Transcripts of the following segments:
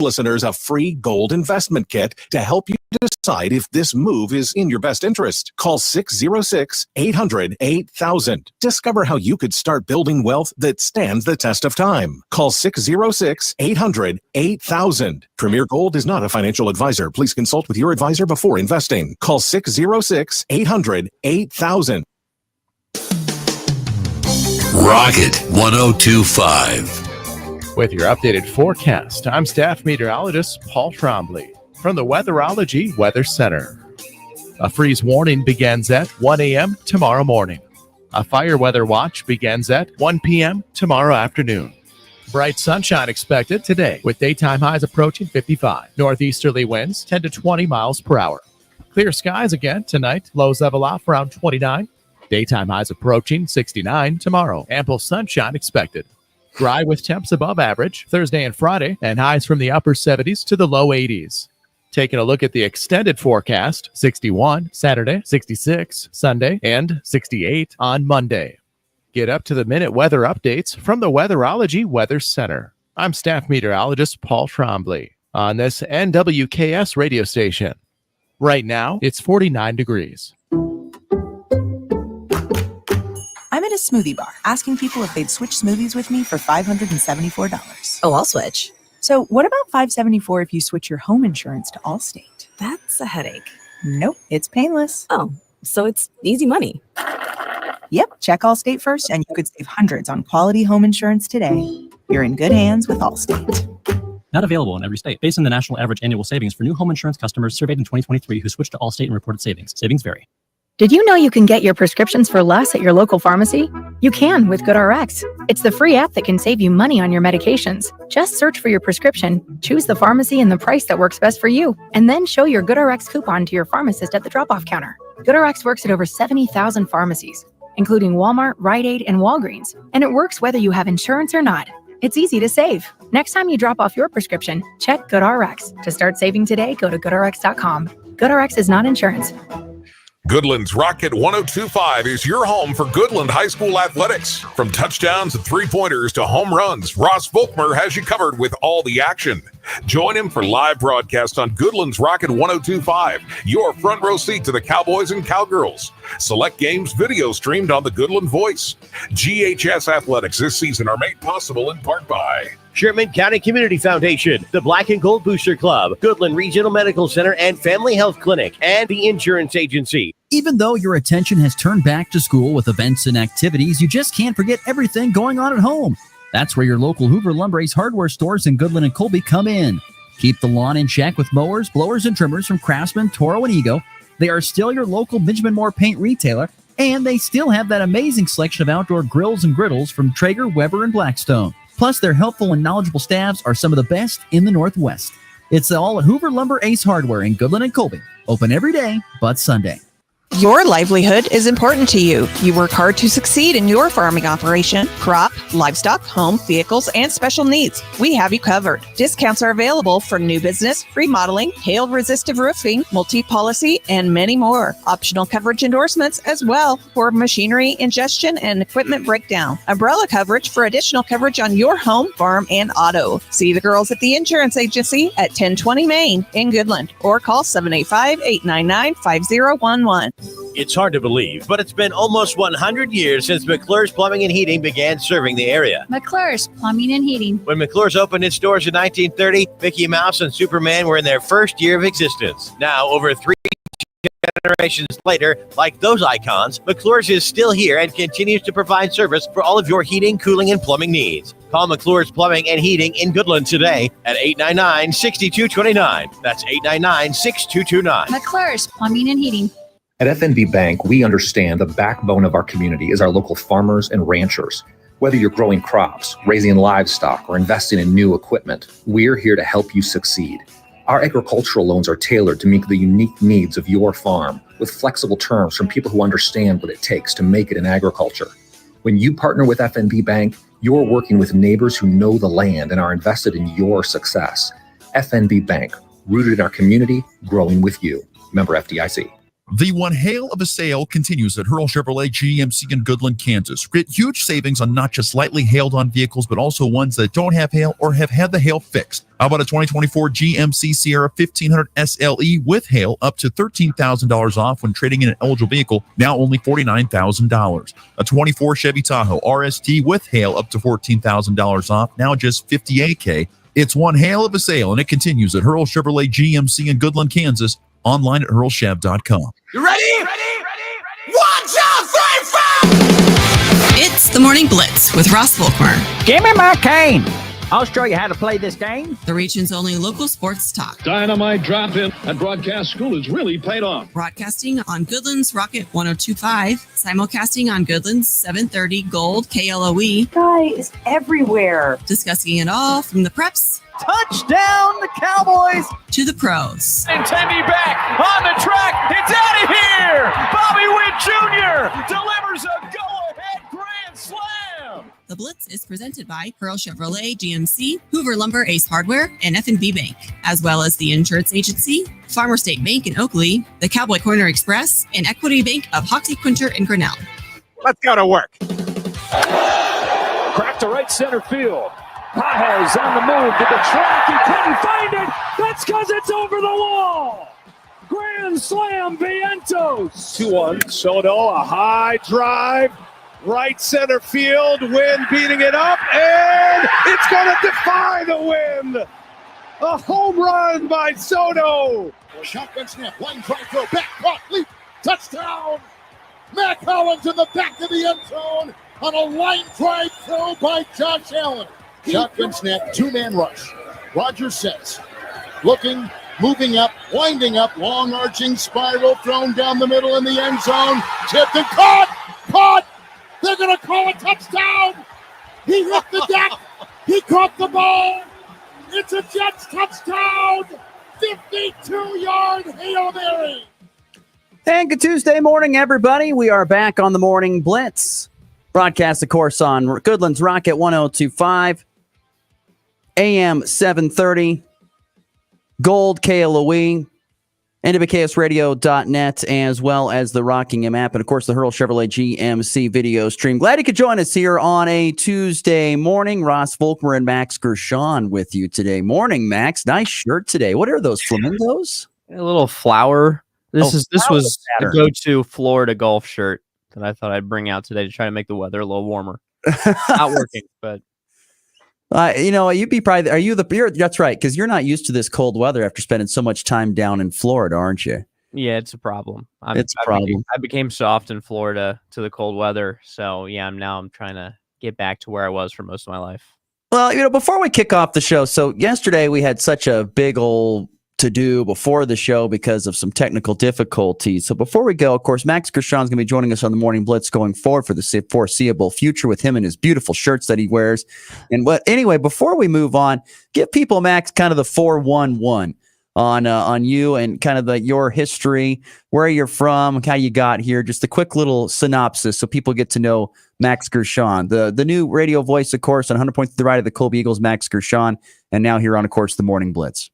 listeners a free gold investment kit to help you decide if this move is in your best interest. Call 606-800-8000. Discover how you could start building wealth that stands the test of time. Call 606-800-8000. Premier Gold is not a financial advisor. Please consult with your advisor before investing. Call 606-800-8000. Rocket 102.5. With your updated forecast, I'm staff meteorologist Paul Trombley from the Weatherology Weather Center. A freeze warning begins at 1 a.m. tomorrow morning. A fire weather watch begins at 1 p.m. tomorrow afternoon. Bright sunshine expected today with daytime highs approaching 55. Northeasterly winds 10 to 20 miles per hour. Clear skies again tonight. Lows level off around 29. Daytime highs approaching 69 tomorrow. Ample sunshine expected. Dry with temps above average Thursday and Friday, and highs from the upper 70s to the low 80s. Taking a look at the extended forecast, 61 Saturday, 66 Sunday, and 68 on Monday. Get up to the minute weather updates from the Weatherology Weather Center. I'm staff meteorologist Paul Trombley on this NWKS radio station. Right now, it's 49 degrees. I'm at a smoothie bar asking people if they'd switch smoothies with me for $574. Oh, I'll switch. So what about $574 if you switch your home insurance to Allstate? That's a headache. Nope, it's painless. Oh, so it's easy money. Yep, check Allstate first and you could save hundreds on quality home insurance today. You're in good hands with Allstate. Not available in every state. Based on the national average annual savings for new home insurance customers surveyed in 2023 who switched to Allstate and reported savings. Savings vary. Did you know you can get your prescriptions for less at your local pharmacy? You can with GoodRx. It's the free app that can save you money on your medications. Just search for your prescription, choose the pharmacy and the price that works best for you, and then show your GoodRx coupon to your pharmacist at the drop-off counter. GoodRx works at over 70,000 pharmacies, including Walmart, Rite Aid, and Walgreens, and it works whether you have insurance or not. It's easy to save. Next time you drop off your prescription, check GoodRx. To start saving today, go to GoodRx.com. GoodRx is not insurance. Goodland's Rocket 102.5 is your home for Goodland High School athletics. From touchdowns and three-pointers to home runs, Ross Volkmer has you covered with all the action. Join him for live broadcast on Goodland's Rocket 102.5, your front row seat to the Cowboys and Cowgirls. Select games video streamed on the Goodland Voice. GHS athletics this season are made possible in part by Sherman County Community Foundation, the Black and Gold Booster Club, Goodland Regional Medical Center and Family Health Clinic, and the Insurance Agency. Even though your attention has turned back to school with events and activities, you just can't forget everything going on at home. That's where your local Hoover Lumber Ace hardware stores in Goodland and Colby come in. Keep the lawn in check with mowers, blowers, and trimmers from Craftsman, Toro, and Ego. They are still your local Benjamin Moore paint retailer, and they still have that amazing selection of outdoor grills and griddles from Traeger, Weber, and Blackstone. Plus, their helpful and knowledgeable staffs are some of the best in the Northwest. It's all at Hoover Lumber Ace Hardware in Goodland and Colby. Open every day but Sunday. Your livelihood is important to you. You work hard to succeed in your farming operation, crop, livestock, home, vehicles, and special needs. We have you covered. Discounts are available for new business, remodeling, hail-resistive roofing, multi-policy, and many more. Optional coverage endorsements as well for machinery ingestion and equipment breakdown. Umbrella coverage for additional coverage on your home, farm, and auto. See the girls at the Insurance Agency at 1020 Main in Goodland or call 785-899-5011. It's hard to believe, but it's been almost 100 years since McClure's Plumbing and Heating began serving the area. McClure's Plumbing and Heating. When McClure's opened its doors in 1930, Mickey Mouse and Superman were in their first year of existence. Now, over 3 generations later, like those icons, McClure's is still here and continues to provide service for all of your heating, cooling, and plumbing needs. Call McClure's Plumbing and Heating in Goodland today at 899-6229. That's 899-6229. McClure's Plumbing and Heating. At FNB Bank, we understand the backbone of our community is our local farmers and ranchers. Whether you're growing crops, raising livestock, or investing in new equipment, we're here to help you succeed. Our agricultural loans are tailored to meet the unique needs of your farm, with flexible terms from people who understand what it takes to make it in agriculture. When you partner with FNB Bank, you're working with neighbors who know the land and are invested in your success. FNB Bank, rooted in our community, growing with you. Member FDIC. The one hail of a sale continues at Hurl Chevrolet GMC in Goodland, Kansas. Get huge savings on not just lightly hailed on vehicles, but also ones that don't have hail or have had the hail fixed. How about a 2024 GMC Sierra 1500 SLE with hail up to $13,000 off when trading in an eligible vehicle, now only $49,000. A 24 Chevy Tahoe RST with hail up to $14,000 off, now just $58K. It's one hail of a sale, and it continues at Hurl Chevrolet GMC in Goodland, Kansas. Online at hurlchev.com. You ready? Ready? 1, 2, 3, 4! It's the Morning Blitz with Ross Volkmer. Give me my cane. I'll show you how to play this game. The region's only local sports talk. Dynamite drop-in at Broadcast School has really paid off. Broadcasting on Goodland's Rocket 102.5, simulcasting on Goodland's 730 Gold KLOE. Guy is everywhere. Discussing it all from the preps. Touchdown, the Cowboys! To the pros. And Tendy back on the track. It's out of here. Bobby Witt Jr. delivers a go-ahead grand slam. The Blitz is presented by Hurl Chevrolet GMC, Hoover Lumber Ace Hardware, and F&B Bank, as well as the Insurance Agency, Farmer State Bank in Oakley, the Cowboy Corner Express, and Equity Bank of Hoxie, Quinter, and Grinnell. Let's go to work. Crack to right center field. Pajes on the move to the track. He couldn't find it. That's because it's over the wall. Grand slam, Vientos. 2-1. Soto, a high drive. Right center field. Wynn beating it up. And it's going to defy the wind. A home run by Soto. Shotgun snap. Line drive throw. Back, caught, leap. Touchdown. Mac Hollins in the back of the end zone on a line drive throw by Josh Allen. Shotgun snap, two-man rush. Rogers says, looking, moving up, winding up, long arching spiral thrown down the middle in the end zone. Tipped and caught! They're going to call a touchdown! He hit the deck! He caught the ball! It's a Jets touchdown! 52-yard Hail Mary! And good Tuesday morning, everybody. We are back on the Morning Blitz. Broadcast, of course, on Goodland's Rocket 102.5. AM 730, Gold KLOE, NWKSradio.net, as well as the Rockingham app, and of course the Hurl Chevrolet GMC video stream. Glad you could join us here on a Tuesday morning. Ross Volkmer and Max Gershon with you today. Morning, Max. Nice shirt today. What are those, flamingos? A little flower. This was the pattern. go-to Florida golf shirt that I thought I'd bring out today to try to make the weather a little warmer. Not working, but. You'd be probably. That's right, because you're not used to this cold weather after spending so much time down in Florida, aren't you? Yeah, it's a problem. It's a problem. I became soft in Florida to the cold weather, so yeah, I'm trying to get back to where I was for most of my life. Well, before we kick off the show, so yesterday we had such a big old to-do before the show because of some technical difficulties. So before we go, of course, Max Gershon is going to be joining us on the Morning Blitz going forward for the foreseeable future with him and his beautiful shirts that he wears. And anyway, before we move on, give people, Max, kind of the 411 on you and kind of your history, where you're from, how you got here, just a quick little synopsis so people get to know Max Gershon, the new radio voice, of course, on 100.3 The Ride of the Colby Eagles, Max Gershon, and now here on, of course, the Morning Blitz.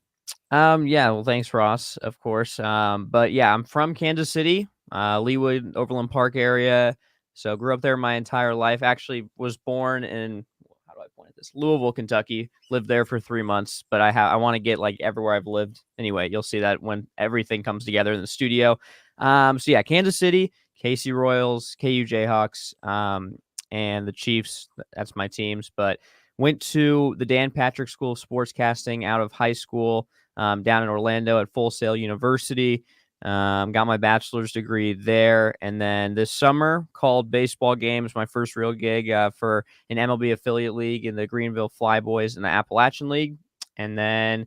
Well, thanks, Ross, of course. But yeah, I'm from Kansas City, Leawood, Overland Park area. So grew up there my entire life. Actually was born in, how do I point at this? Louisville, Kentucky. Lived there for 3 months, but I want to get like everywhere I've lived. Anyway, you'll see that when everything comes together in the studio. So yeah, Kansas City, KC Royals, KU Jayhawks, and the Chiefs. That's my teams. But went to the Dan Patrick School of Sportscasting out of high school. Down in Orlando at Full Sail University. Got my bachelor's degree there. And then this summer called baseball games, my first real gig for an MLB affiliate league in the Greenville Flyboys in the Appalachian League. And then,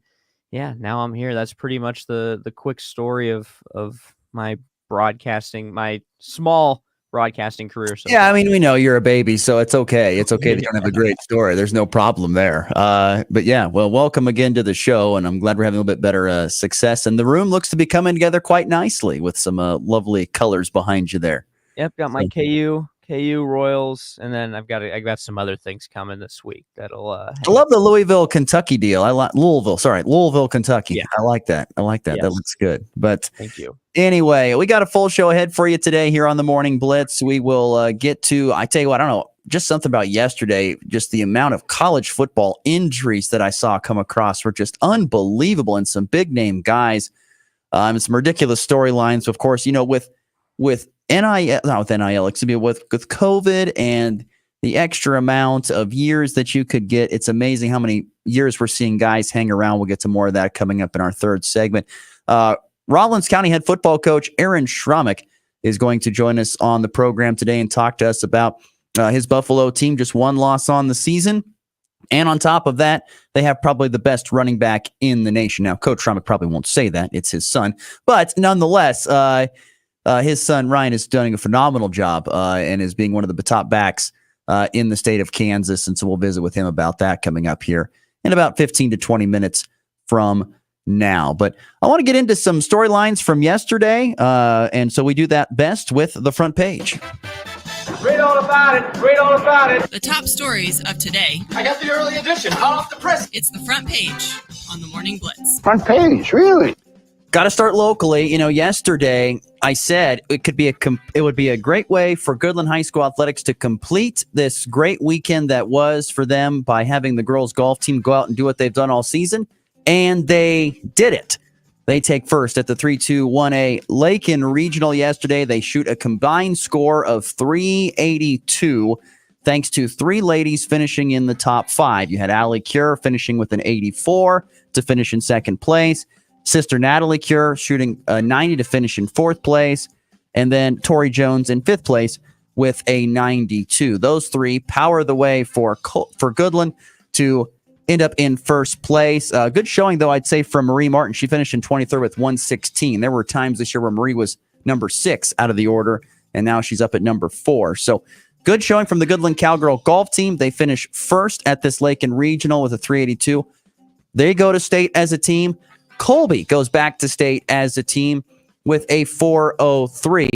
yeah, now I'm here. That's pretty much the quick story of my broadcasting, my small broadcasting career. So yeah, I mean, we know you're a baby, so it's okay. It's okay that you don't have a great story. There's no problem there. But yeah, well, welcome again to the show, and I'm glad we're having a little bit better success. And the room looks to be coming together quite nicely with some lovely colors behind you there. Yep, got my KU KU Royals, and then I got some other things coming this week that'll. I love the Louisville, Kentucky deal. I like Louisville, Kentucky. Yeah. I like that. Yes. That looks good. But Thank you. anyway, we got a full show ahead for you today here on the Morning Blitz. We will get to. I tell you what, I don't know, just something about yesterday. Just the amount of college football injuries that I saw come across were just unbelievable, and some big name guys, and some ridiculous storylines. Of course, with NIL, not with NIL, excuse me, with COVID and the extra amount of years that you could get. It's amazing how many years we're seeing guys hang around. We'll get to more of that coming up in our third segment. Rawlins County head football coach Aaron Schromick is going to join us on the program today and talk to us about his Buffalo team, just one loss on the season. And on top of that, they have probably the best running back in the nation. Now, Coach Schromick probably won't say that. It's his son. But nonetheless, his son, Ryan, is doing a phenomenal job and is being one of the top backs in the state of Kansas. And so we'll visit with him about that coming up here in about 15 to 20 minutes from now. But I want to get into some storylines from yesterday. And so we do that best with the front page. Read all about it. Read all about it. The top stories of today. I got the early edition, hot off the press. It's the front page on the Morning Blitz. Front page, really? Got to start locally. Yesterday I said it would be a great way for Goodland High School athletics to complete this great weekend that was for them by having the girls golf team go out and do what they've done all season. And they did it. They take first at the 3-2-1A Lakin Regional yesterday. They shoot a combined score of 382, thanks to three ladies finishing in the top five. You had Allie Cure finishing with an 84 to finish in second place. Sister Natalie Cure shooting a 90 to finish in fourth place. And then Tori Jones in fifth place with a 92. Those three power the way for Goodland to end up in first place. Good showing, though, I'd say, from Marie Martin. She finished in 23rd with 116. There were times this year where Marie was number 6 out of the order, and now she's up at number 4. So good showing from the Goodland Cowgirl golf team. They finish first at this Lakin Regional with a 382. They go to state as a team. Colby goes back to state as a team with a 403.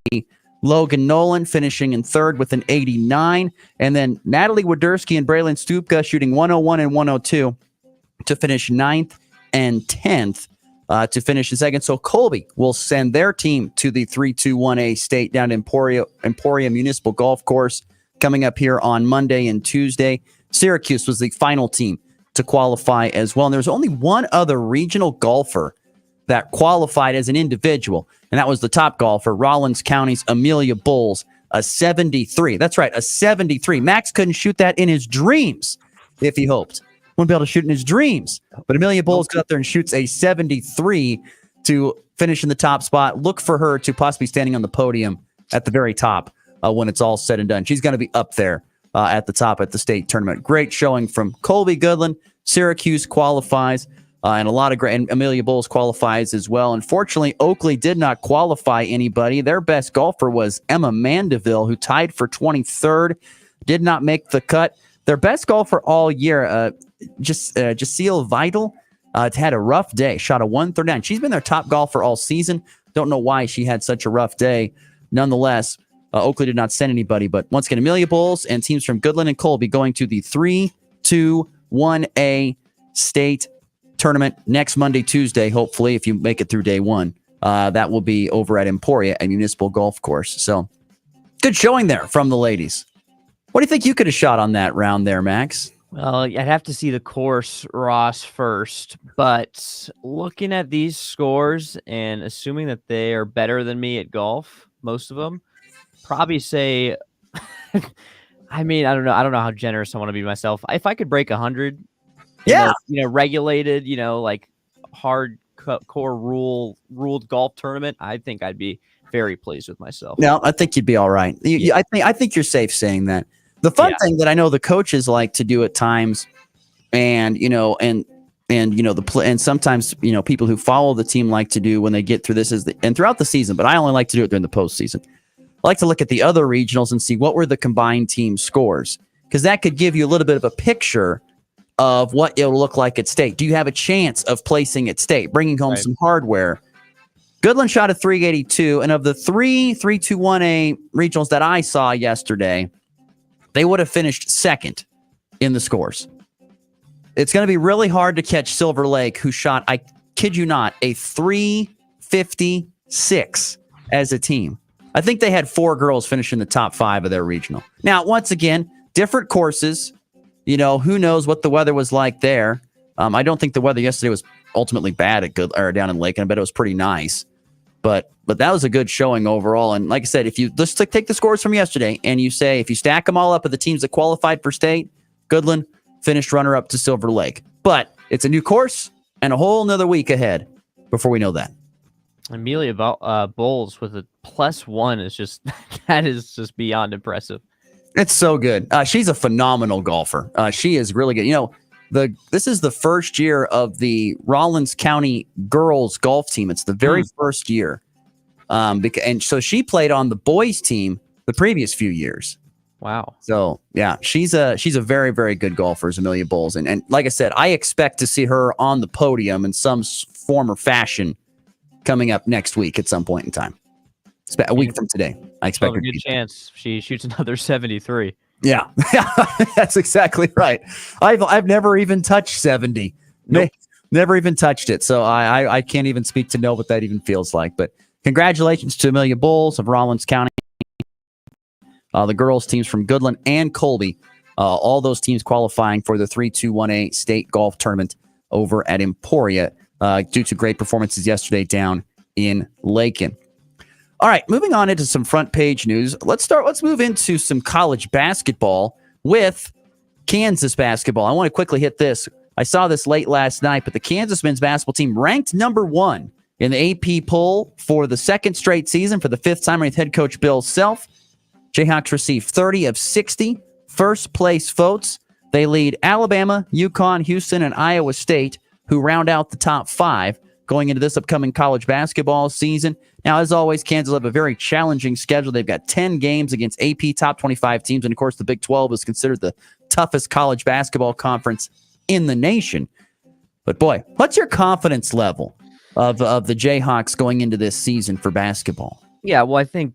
Logan Nolan finishing in third with an 89. And then Natalie Wadersky and Braylon Stupka shooting 101 and 102 to finish 9th and 10th to finish in second. So Colby will send their team to the 3-2-1A state down to Emporia Municipal Golf Course coming up here on Monday and Tuesday. Syracuse was the final team to qualify as well. And there's only one other regional golfer that qualified as an individual, and that was the top golfer, Rawlins County's Amelia Bowles, a 73. That's right, a 73. Max couldn't shoot that in his dreams if he hoped. Wouldn't be able to shoot in his dreams. But Amelia Bowles goes out there and shoots a 73 to finish in the top spot. Look for her to possibly standing on the podium at the very top when it's all said and done. She's going to be up there at the top at the state tournament. Great showing from Colby Goodland. Syracuse qualifies, and a lot of great. And Amelia Bowles qualifies as well. Unfortunately, Oakley did not qualify anybody. Their best golfer was Emma Mandeville, who tied for 23rd, did not make the cut. Their best golfer all year, Jaceel Vital, had a rough day. Shot a 139. She's been their top golfer all season. Don't know why she had such a rough day. Nonetheless, Oakley did not send anybody. But once again, Amelia Bowles and teams from Goodland and Colby going to the 3-2-1A state tournament next Monday, Tuesday, hopefully, if you make it through day one. That will be over at Emporia at Municipal Golf Course. So good showing there from the ladies. What do you think you could have shot on that round there, Max? Well, I'd have to see the course, Ross, first. But looking at these scores and assuming that they are better than me at golf, most of them, probably say, I mean, I don't know how generous I want to be myself. If I could break 100, regulated, like hard core ruled golf tournament, I think I'd be very pleased with myself. No, I think you'd be all right. I think you're safe saying that. The fun thing that I know the coaches like to do at times, and sometimes people who follow the team like to do when they get through this and throughout the season, but I only like to do it during the postseason. I like to look at the other regionals and see what were the combined team scores, because that could give you a little bit of a picture of what it'll look like at state. Do you have a chance of placing at state, bringing home some hardware? Goodland shot a 382, and of the 3-2-1A regionals that I saw yesterday, they would have finished second in the scores. It's going to be really hard to catch Silver Lake, who shot, I kid you not, a 356 as a team. I think they had 4 girls finish in the top 5 of their regional. Now, once again, different courses. Who knows what the weather was like there. I don't think the weather yesterday was ultimately bad down in Lake, and I bet it was pretty nice. But that was a good showing overall. And like I said, if you let's take the scores from yesterday and you say, if you stack them all up of the teams that qualified for state, Goodland finished runner-up to Silver Lake. But it's a new course and a whole nother week ahead before we know that. Amelia Bowles with a +1 is just that is just beyond impressive. It's so good. She's a phenomenal golfer. She is really good. This is the first year of the Rawlins County girls golf team. It's the very first year. And so she played on the boys team the previous few years. Wow. So yeah, she's a very, very good golfer, is Amelia Bowles. And like I said, I expect to see her on the podium in some form or fashion coming up next week at some point in time. A week from today, I expect her to good chance she shoots another 73. Yeah, that's exactly right. I've never even touched 70. Nope. Never even touched it. So I can't even speak to know what that even feels like. But congratulations to Amelia Bowles of Rawlins County. The girls teams from Goodland and Colby, all those teams qualifying for the 3-2-1A state golf tournament over at Emporia due to great performances yesterday down in Lakin. All right, moving on into some front page news. Let's move into some college basketball with Kansas basketball. I want to quickly hit this. I saw this late last night, but the Kansas men's basketball team ranked number 1 in the AP poll for the second straight season for the 5th time with head coach Bill Self. Jayhawks received 30 of 60 first place votes. They lead Alabama, UConn, Houston, and Iowa State, who round out the top 5 going into this upcoming college basketball season. Now, as always, Kansas will have a very challenging schedule. They've got 10 games against AP top 25 teams. And, of course, the Big 12 is considered the toughest college basketball conference in the nation. But, boy, what's your confidence level of the Jayhawks going into this season for basketball? Yeah, well, I think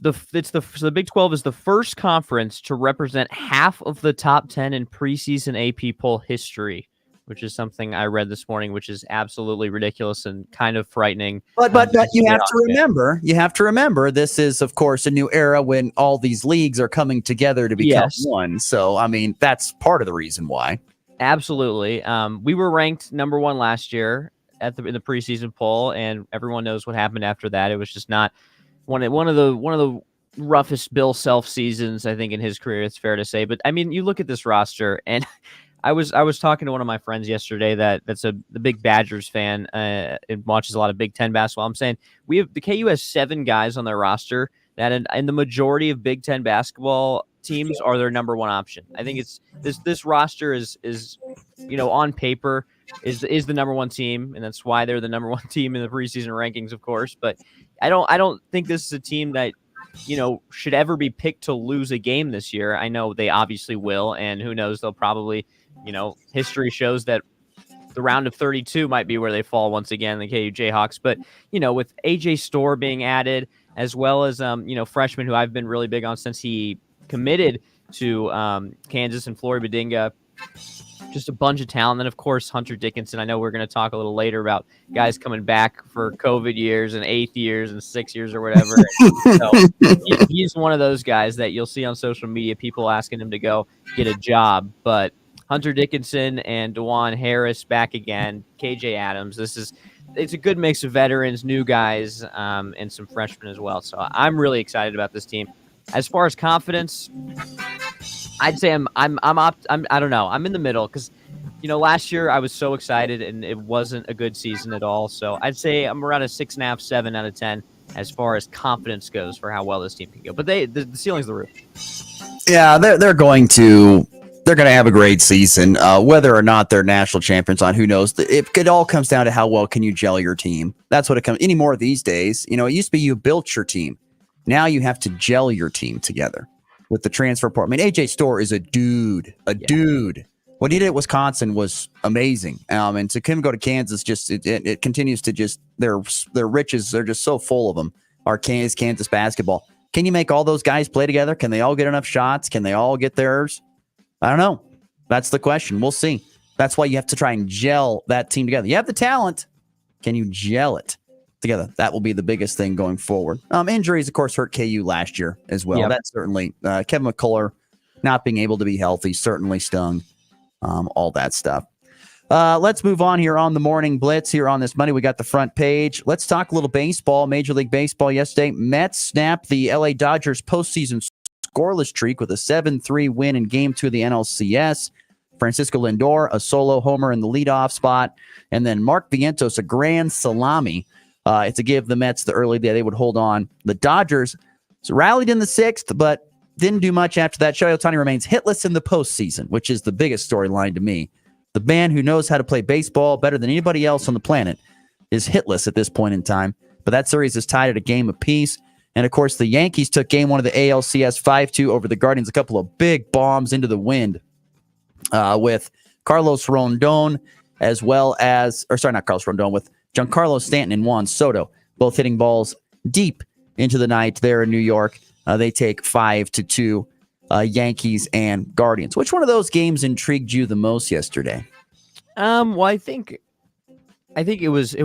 the Big 12 is the first conference to represent half of the top 10 in preseason AP poll history, which is something I read this morning, which is absolutely ridiculous and kind of frightening. But you have to remember, this is, of course, a new era when all these leagues are coming together to become one. So, I mean, that's part of the reason why. Absolutely. We were ranked number 1 last year in the preseason poll, and everyone knows what happened after that. It was just not one of the roughest Bill Self seasons, I think, in his career. It's fair to say. But I mean, you look at this roster, and I was talking to one of my friends yesterday that's the big Badgers fan and watches a lot of Big Ten basketball. I'm saying the KU has 7 guys on their roster that in the majority of Big Ten basketball teams are their number 1 option. I think it's this roster is on paper is the number 1 team, and that's why they're the number 1 team in the preseason rankings, of course. But I don't think this is a team that should ever be picked to lose a game this year. I know they obviously will, and who knows, they'll probably, history shows that the round of 32 might be where they fall once again, the KU Jayhawks. But, with AJ Storr being added, as well as, freshmen who I've been really big on since he committed to Kansas and Flory Badinga, just a bunch of talent. Then, of course, Hunter Dickinson. I know we're going to talk a little later about guys coming back for COVID years and 8th years and 6 years or whatever. So he's one of those guys that you'll see on social media, people asking him to go get a job. But Hunter Dickinson and DeJuan Harris back again, KJ Adams. It's a good mix of veterans, new guys, and some freshmen as well. So I'm really excited about this team. As far as confidence, I'd say I don't know. I'm in the middle because, last year I was so excited and it wasn't a good season at all. So I'd say I'm around a 6.5, 7 out of 10 as far as confidence goes for how well this team can go. But the ceiling's the roof. Yeah, they're going to have a great season. Whether or not they're national champions on, who knows? It all comes down to how well can you gel your team. That's what it comes anymore these days. It used to be you built your team. Now you have to gel your team together with the transfer portal. I mean, AJ Storr is a dude. What he did at Wisconsin was amazing. And to him go to Kansas, just it continues to just their riches. They're just so full of them. Our Kansas basketball. Can you make all those guys play together? Can they all get enough shots? Can they all get theirs? I don't know. That's the question. We'll see. That's why you have to try and gel that team together. You have the talent. Can you gel it together? That will be the biggest thing going forward. Injuries, of course, hurt KU last year as well. Yep. That certainly, Kevin McCullough not being able to be healthy certainly stung. All that stuff. Let's move on here on the Morning Blitz here on this Monday. We got the front page. Let's talk a little baseball. Major League Baseball yesterday. Mets snapped the LA Dodgers postseason scoreless streak with a 7-3 win in Game 2 of the NLCS. Francisco Lindor, a solo homer in the leadoff spot. And then Mark Vientos, a grand salami to give the Mets the early day. They would hold on. The Dodgers rallied in the sixth, but didn't do much after that. Shohei Ohtani remains hitless in the postseason, which is the biggest storyline to me. The man who knows how to play baseball better than anybody else on the planet is hitless at this point in time. But that series is tied at a game apiece. And, of course, the Yankees took game one of the ALCS 5-2 over the Guardians. A couple of big bombs into the wind with Carlos Rondon as well as – or sorry, not Carlos Rondon, with Giancarlo Stanton and Juan Soto, both hitting balls deep into the night there in New York. They take 5-2 Yankees and Guardians. Which one of those games intrigued you the most yesterday? Well, I think it was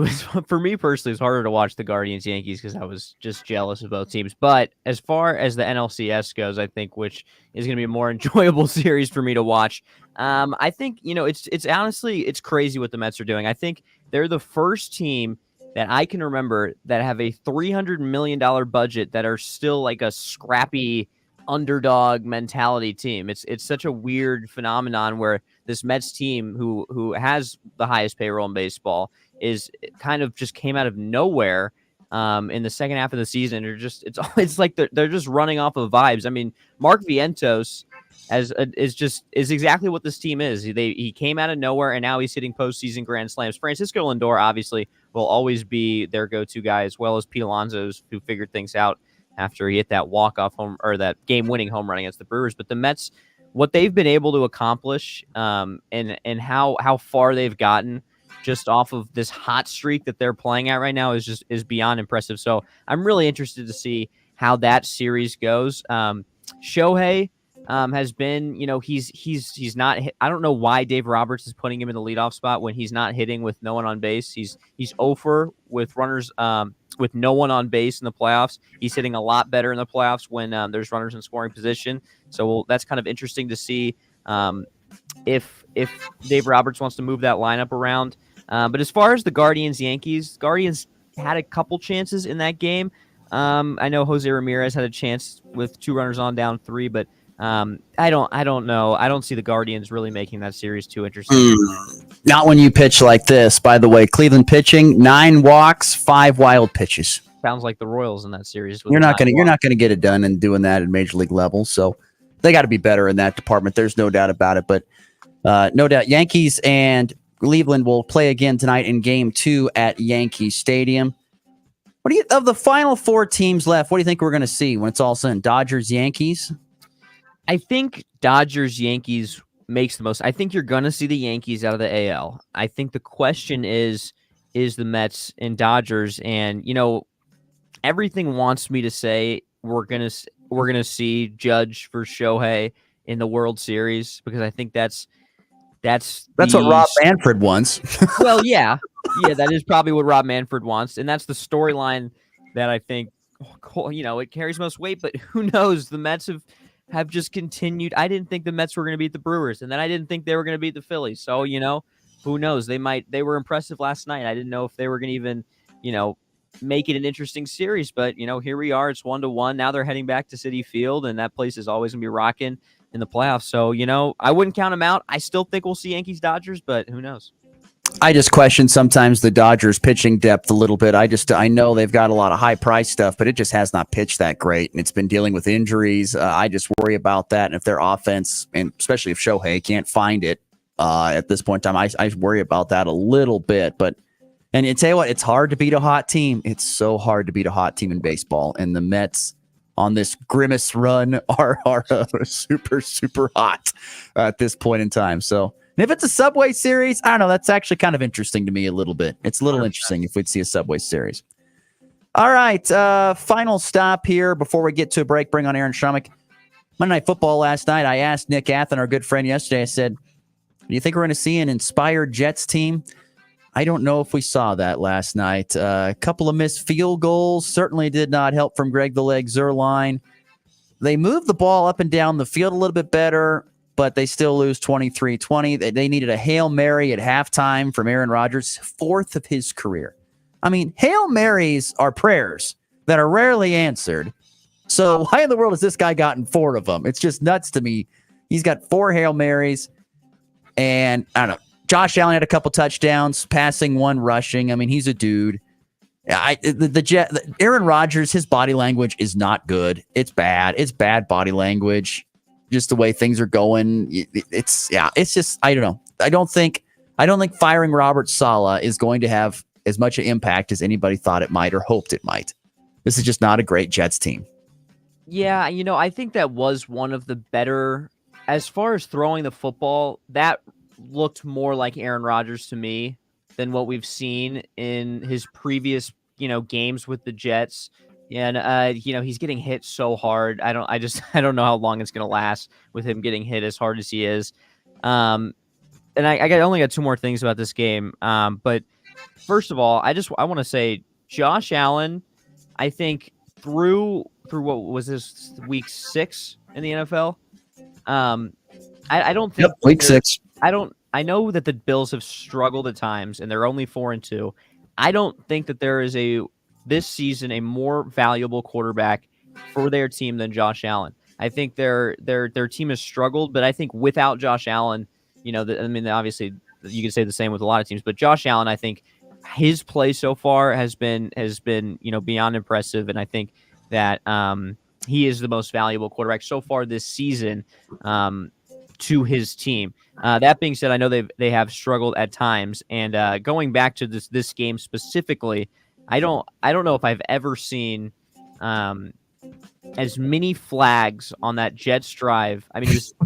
for me personally, it's harder to watch the Guardians Yankees because I was just jealous of both teams. But as far as the NLCS goes, I think which is going to be a more enjoyable series for me to watch. I think it's honestly it's crazy what the Mets are doing. I think they're the first team that I can remember that have a $300 million budget that are still like a scrappy underdog mentality team. It's such a weird phenomenon where this Mets team who has the highest payroll in baseball is kind of just came out of nowhere in the second half of the season. It's like they're just running off of vibes. I mean, Mark Vientos is exactly what this team is. He came out of nowhere and now he's hitting postseason grand slams. Francisco Lindor obviously will always be their go-to guy, as well as Pete Alonso's, who figured things out after he hit that walk-off home or that game-winning home run against the Brewers. But the Mets, what they've been able to accomplish, and how far they've gotten just off of this hot streak that they're playing at right now is beyond impressive. So I'm really interested to see how that series goes. Shohei has been, he's not. I don't know why Dave Roberts is putting him in the leadoff spot when he's not hitting with no one on base. He's 0 with runners, with no one on base in the playoffs. He's hitting a lot better in the playoffs when there's runners in scoring position. So that's kind of interesting to see if Dave Roberts wants to move that lineup around. But as far as the Guardians had a couple chances in that game. I know Jose Ramirez had a chance with 2 runners on, down 3, but I don't know. I don't see the Guardians really making that series too interesting. Not when you pitch like this. By the way, Cleveland pitching 9 walks, 5 wild pitches. Sounds like the Royals in that series. You're not gonna get it done and doing that at major league level. So they got to be better in that department. There's no doubt about it. But no doubt, Yankees and Cleveland will play again tonight in Game 2 at Yankee Stadium. Of the final 4 teams left, what do you think we're going to see when it's all said? Dodgers, Yankees. I think Dodgers, Yankees makes the most. I think you're going to see the Yankees out of the AL. I think the question is the Mets and Dodgers, and everything wants me to say we're gonna see Judge for Shohei in the World Series because I think that's what Rob Manfred wants. Well, yeah, that is probably what Rob Manfred wants, and that's the storyline that I think it carries most weight. But who knows? The Mets have just continued. I didn't think the Mets were going to beat the Brewers, and then I didn't think they were going to beat the Phillies. So who knows? They were impressive last night. I didn't know if they were going to even make it an interesting series, but here we are. It's 1-1. Now they're heading back to Citi Field, and that place is always gonna be rocking in the playoffs. So I wouldn't count them out. I still think we'll see Yankees Dodgers, but who knows? I just question sometimes the Dodgers pitching depth a little bit. I know they've got a lot of high price stuff, but it just has not pitched that great, and it's been dealing with injuries. I just worry about that, and if their offense, and especially if Shohei can't find it at this point in time, I worry about that a little bit. But and you tell you what, it's hard to beat a hot team. It's so hard to beat a hot team in baseball, and the Mets on this grimace run are super, super hot at this point in time. So And if it's a Subway Series, I don't know. That's actually kind of interesting to me a little bit. It's a little 100%. interesting if we'd see a Subway Series. All right. Final stop here before we get to a break. Bring on Aaron Schummick. Monday Night Football last night. I asked Nick Athen, our good friend, yesterday. I said, do you think we're going to see an inspired Jets team? I don't know if we saw that last night. A couple of missed field goals certainly did not help from Greg the Leg Zuerlein. They moved the ball up and down the field a little bit better, but they still lose 23-20. They needed a Hail Mary at halftime from Aaron Rodgers, 4th of his career. I mean, Hail Marys are prayers that are rarely answered. So why in the world has this guy gotten 4 of them? It's just nuts to me. He's got 4 Hail Marys, and I don't know. Josh Allen had a couple touchdowns, passing, 1 rushing. I mean, he's a dude. Aaron Rodgers, his body language is not good. It's bad. It's bad body language. Just the way things are going. It's just, I don't know. I don't think firing Robert Saleh is going to have as much an impact as anybody thought it might or hoped it might. This is just not a great Jets team. Yeah, I think that was one of the better, as far as throwing the football, that looked more like Aaron Rodgers to me than what we've seen in his previous, games with the Jets. And he's getting hit so hard. I don't know how long it's going to last with him getting hit as hard as he is. And I only got 2 more things about this game. But first of all, I want to say Josh Allen, I think through what was this, week 6 in the NFL? I don't think week 6. I know that the Bills have struggled at times and they're only 4-2. I don't think that there is this season a more valuable quarterback for their team than Josh Allen. I think their team has struggled, but I think without Josh Allen, obviously you can say the same with a lot of teams, but Josh Allen, I think his play so far has been beyond impressive, and I think that he is the most valuable quarterback so far this season to his team. That being said, I know they have struggled at times, and going back to this game specifically, I don't know if I've ever seen as many flags on that Jets drive. I mean, just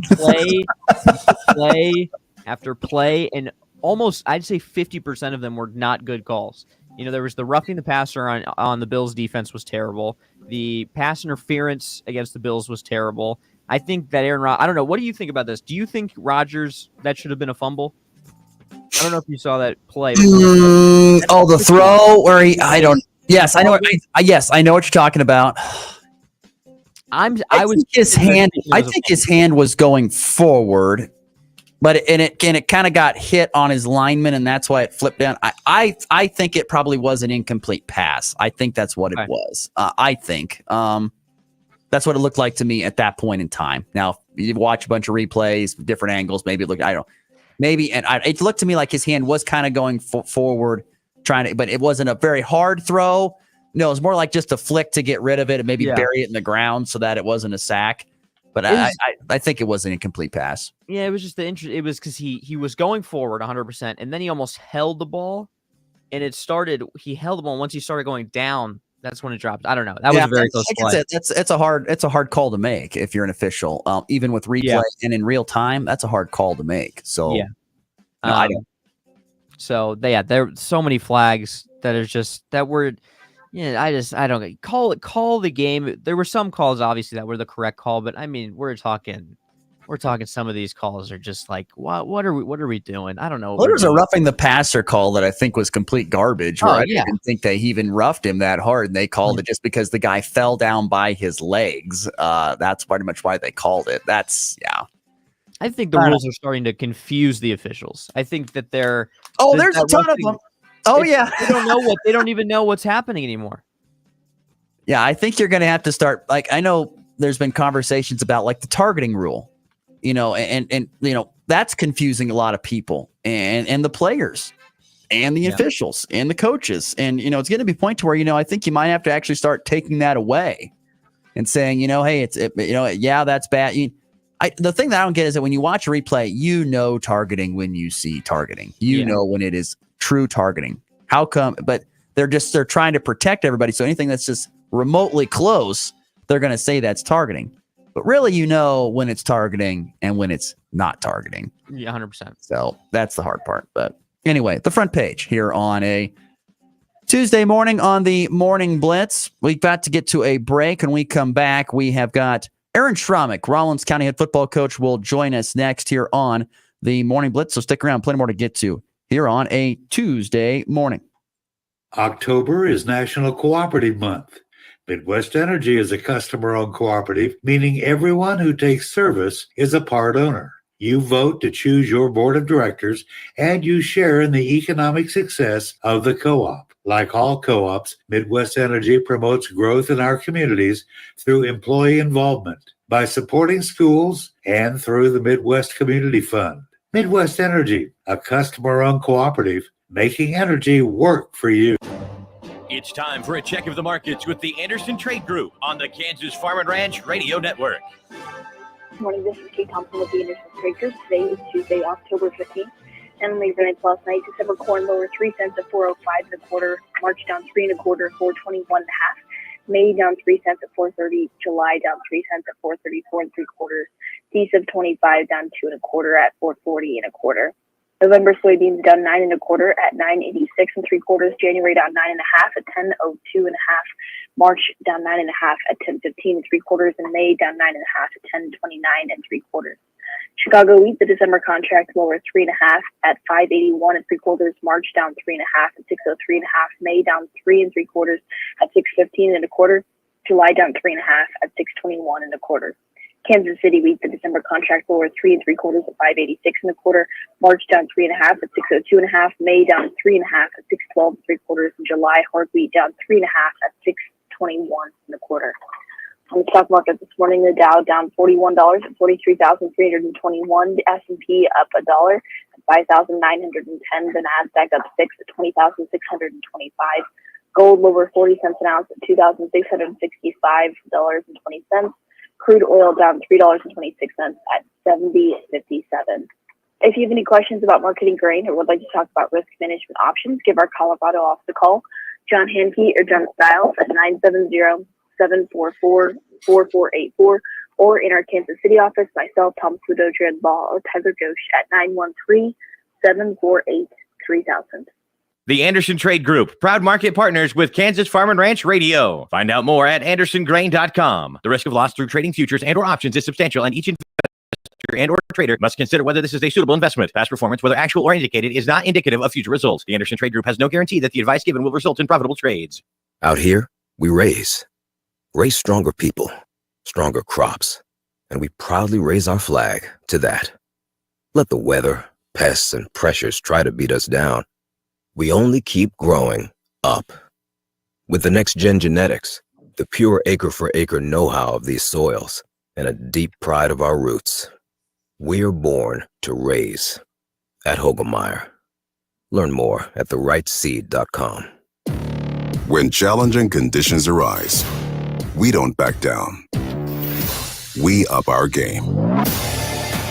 play after play, and almost I'd say 50% of them were not good calls. There was the roughing the passer on the Bills defense was terrible. The pass interference against the Bills was terrible. I think that I don't know. What do you think about this? Do you think Rodgers, that should have been a fumble? I don't know if you saw that play. The throw where yes, I know. Yes, I know what you're talking about. I think his hand was going forward, but it kind of got hit on his lineman, and that's why it flipped down. I think it probably was an incomplete pass. I think that's what it was. I think that's what it looked like to me at that point in time. Now you watch a bunch of replays, different angles. Maybe it looked. I don't know. Maybe, and it looked to me like his hand was kind of going forward, but it wasn't a very hard throw. No, it was more like just a flick to get rid of it and maybe bury it in the ground so that it wasn't a sack. But I think it was an incomplete pass. Yeah, it was just it was because he was going forward 100%, and then he almost held the ball, and he held the ball, and once he started going down, that's when it dropped. I don't know. That was a very close play. It's a hard call to make if you're an official. Even with replay and in real time, that's a hard call to make. So I don't. So there are so many flags that are just that were. I don't call the game. There were some calls obviously that were the correct call, but I mean we're talking some of these calls are just like what are we doing? I don't know. Well, there was a roughing the passer call that I think was complete garbage. Where I didn't think they even roughed him that hard, and they called it just because the guy fell down by his legs. That's pretty much why they called it. I think the rules are starting to confuse the officials. I think that they're there's a ton of them. They don't even know what's happening anymore. Yeah, I think you're going to have to start. Like, I know there's been conversations about like the targeting rule, and that's confusing a lot of people and the players and the officials and the coaches. And, it's going to be a point to where, I think you might have to actually start taking that away and saying, hey, that's bad. The thing that I don't get is that when you watch a replay, targeting when you see targeting, when it is true targeting. How come? But they're trying to protect everybody. So anything that's just remotely close, they're going to say that's targeting. But really, you know when it's targeting and when it's not targeting. Yeah, 100%. So that's the hard part. But anyway, the front page here on a Tuesday morning on the Morning Blitz. We've got to get to a break. When we come back, we have got Aaron Schromick, Rollins County head football coach, will join us next here on the Morning Blitz. So stick around. Plenty more to get to here on a Tuesday morning. October is National Cooperative Month. Midwest Energy is a customer-owned cooperative, meaning everyone who takes service is a part owner. You vote to choose your board of directors, and you share in the economic success of the co-op. Like all co-ops, Midwest Energy promotes growth in our communities through employee involvement, by supporting schools, and through the Midwest Community Fund. Midwest Energy, a customer-owned cooperative, making energy work for you. It's time for a check of the markets with the Anderson Trade Group on the Kansas Farm and Ranch Radio Network. Good morning, this is Kate Thompson with the Anderson Trade Group. Today is Tuesday, October 15th. And the overnights last night, December corn lower 3 cents at 4.05 1/4. March down 3 1/4, 4.21 1/2. May down 3 cents at 4.30. July down 3 cents at 4.34 3/4. December 25 down 2 1/4 at 4.40 1/4. November soybeans down 9 1/4 at 9.86 3/4. January down 9 1/2 at 10.02 1/2. March down 9 1/2 at 10.15 3/4. And May down 9 1/2 at 10.29 3/4. Chicago wheat, the December contract lower 3 1/2 at 5.81 3/4. March down 3 1/2 at 6.03 1/2. May down 3 3/4 at 6.15 1/4. July down 3 1/2 at 6.21 1/4. Kansas City wheat, the December contract lower 3 3/4 at 5.86 1/4. March down 3 1/2 at 6.02 1/2. May down 3 1/2 at 6.12 3/4. And July hard wheat down 3 1/2 at 6.21 1/4. On the stock market this morning, the Dow down $41 at 43,321. The S&P up $1 at 5,910. The Nasdaq up 6 at 20,625. Gold lower 40 cents an ounce at $2,665.20. Crude oil down $3.26 at $70.57. If you have any questions about marketing grain or would like to talk about risk management options, give our Colorado office a call, John Hanke or John Stiles at 970-744-4484, or in our Kansas City office, myself, Tom Sudoja, and Ball or Tiger Ghosh at 913-748-3000. The Anderson Trade Group, proud market partners with Kansas Farm and Ranch Radio. Find out more at andersongrain.com. The risk of loss through trading futures and or options is substantial, and each investor and or trader must consider whether this is a suitable investment. Past performance, whether actual or indicated, is not indicative of future results. The Anderson Trade Group has no guarantee that the advice given will result in profitable trades. Out here, we raise stronger people, stronger crops, and we proudly raise our flag to that. Let the weather, pests, and pressures try to beat us down. We only keep growing up. With the next-gen genetics, the pure acre-for-acre know-how of these soils, and a deep pride of our roots, we're born to raise. At Hogemeyer. Learn more at therightseed.com. When challenging conditions arise, we don't back down. We up our game.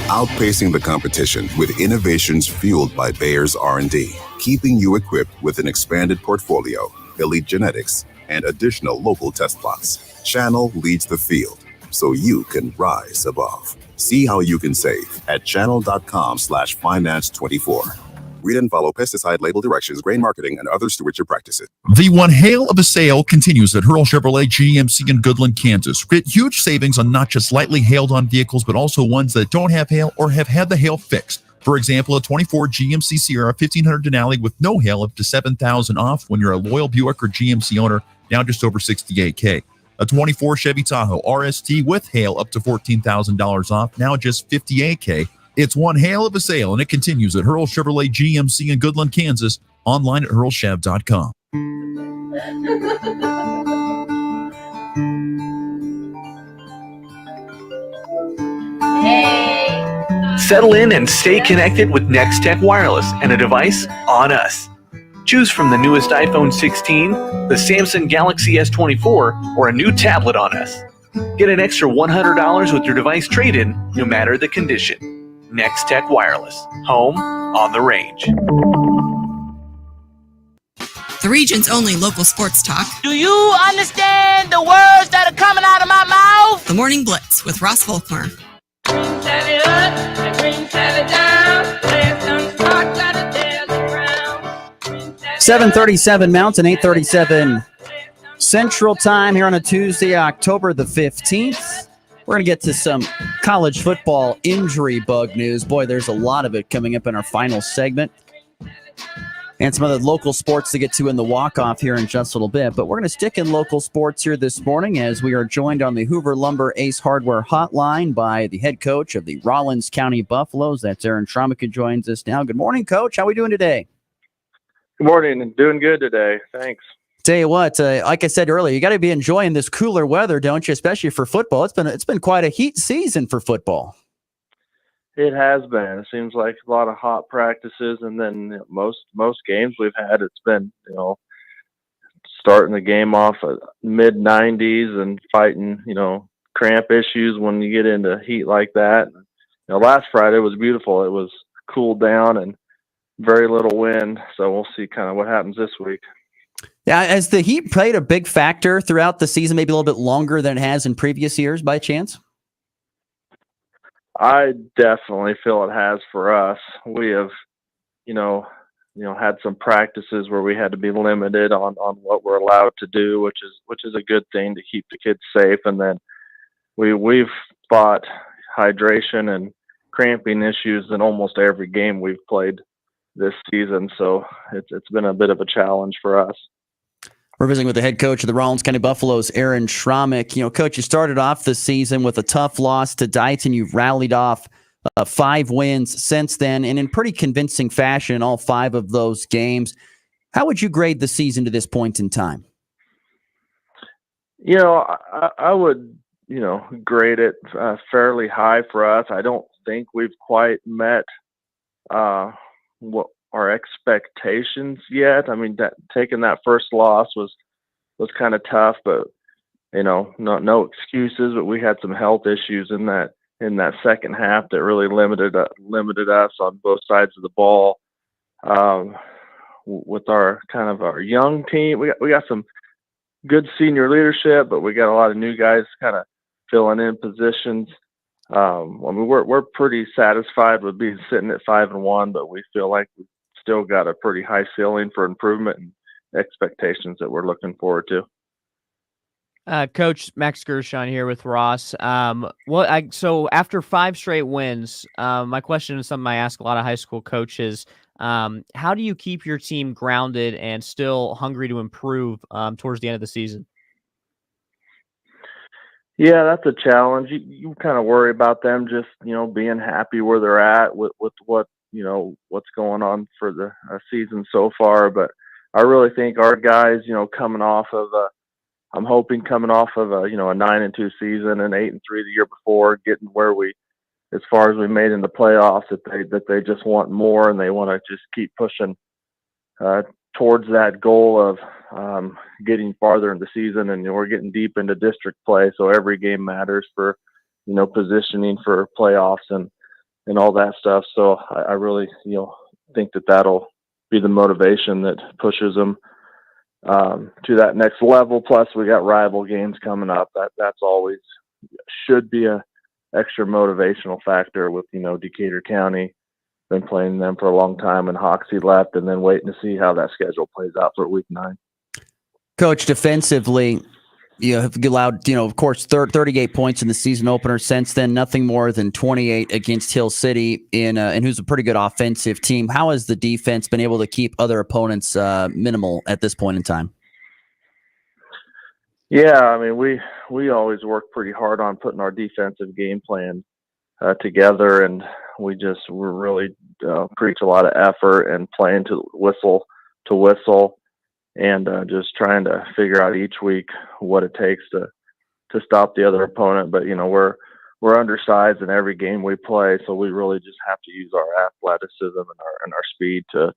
Outpacing the competition with innovations fueled by Bayer's R&D, keeping you equipped with an expanded portfolio, elite genetics, and additional local test plots. Channel leads the field, so you can rise above. See how you can save at channel.com/finance24. Read and follow pesticide label directions, grain marketing, and other stewardship practices. The one hail of a sale continues at Hurl Chevrolet GMC in Goodland, Kansas. Get huge savings on not just lightly hailed on vehicles, but also ones that don't have hail or have had the hail fixed. For example, a 24 GMC Sierra 1500 Denali with no hail up to $7,000 off when you're a loyal Buick or GMC owner, now just over $68K. A 24 Chevy Tahoe RST with hail up to $14,000 off, now just $58K. It's one hail of a sale, and it continues at Hurl Chevrolet GMC in Goodland, Kansas, online at hurlchev.com. Settle in and stay connected with Nextech Wireless and a device on us. Choose from the newest iPhone 16, the Samsung Galaxy S24, or a new tablet on us. Get an extra $100 with your device trade-in, no matter the condition. Nextech Wireless, home on the range. the region's only local sports talk. Do you understand the words that are coming out of my mouth? The Morning Blitz with Ross Volkmer. 7:37 Mountain, 8:37 Central Time here on a Tuesday, October the 15th. We're going to get to some college football injury bug news. Boy, there's a lot of it coming up in our final segment. And some other local sports to get to in the walk-off here in just a little bit. But we're going to stick in local sports here this morning as we are joined on the Hoover Lumber Ace Hardware hotline by the head coach of the Rawlins County Buffaloes. That's Aaron Schromick, who joins us now. Good morning, Coach. How are we doing today? Good morning. Doing good today. Thanks. Tell you what, like I said earlier, you got to be enjoying this cooler weather, don't you? Especially for football. It's been quite a heat season for football. It has been. It seems like a lot of hot practices, and then most games we've had, it's been starting the game off at mid 90s and fighting cramp issues when you get into heat like that. Last Friday was beautiful. It was cooled down and very little wind, so we'll see kind of what happens this week. Yeah, has the heat played a big factor throughout the season, maybe a little bit longer than it has in previous years by chance? I definitely feel it has for us. We have, had some practices where we had to be limited on what we're allowed to do, which is a good thing to keep the kids safe. And then we've fought hydration and cramping issues in almost every game we've played this season. So it's been a bit of a challenge for us. We're visiting with the head coach of the Rawlins County Buffaloes, Aaron Schromick. Coach, you started off the season with a tough loss to Dighton. You've rallied off 5 wins since then, and in pretty convincing fashion in all 5 of those games. How would you grade the season to this point in time? I would, grade it fairly high for us. I don't think we've quite met what our expectations yet. I mean, taking that first loss was kind of tough, but no excuses. But we had some health issues in that second half that really limited us on both sides of the ball. With our young team, we got some good senior leadership, but we got a lot of new guys kind of filling in positions. We're pretty satisfied with being sitting at 5-1, but we feel like we still got a pretty high ceiling for improvement and expectations that we're looking forward to. Coach Max Gershon here with Ross. So after 5 straight wins, my question is something I ask a lot of high school coaches. How do you keep your team grounded and still hungry to improve towards the end of the season? Yeah, that's a challenge. You kind of worry about them just, being happy where they're at with what, what's going on for the season so far. But I really think our guys, coming off of a 9-2 season and 8-3 the year before, getting where as far as we made in the playoffs, that they just want more and they want to just keep pushing towards that goal of getting farther in the season. And we're getting deep into district play, so every game matters for positioning for playoffs and all that stuff. So I really think that'll be the motivation that pushes them to that next level. Plus we got rival games coming up. That's always should be a extra motivational factor with Decatur County. Been playing them for a long time, and Hoxie left, and then waiting to see how that schedule plays out for week 9. Coach, defensively, you have allowed, of course, 38 points in the season opener. Since then, nothing more than 28 against Hill City, and who's a pretty good offensive team. How has the defense been able to keep other opponents minimal at this point in time? Yeah, I mean, we always work pretty hard on putting our defensive game plan together, and we really preach a lot of effort and playing to whistle, and just trying to figure out each week what it takes to stop the other opponent. But we're undersized in every game we play, so we really just have to use our athleticism and our speed to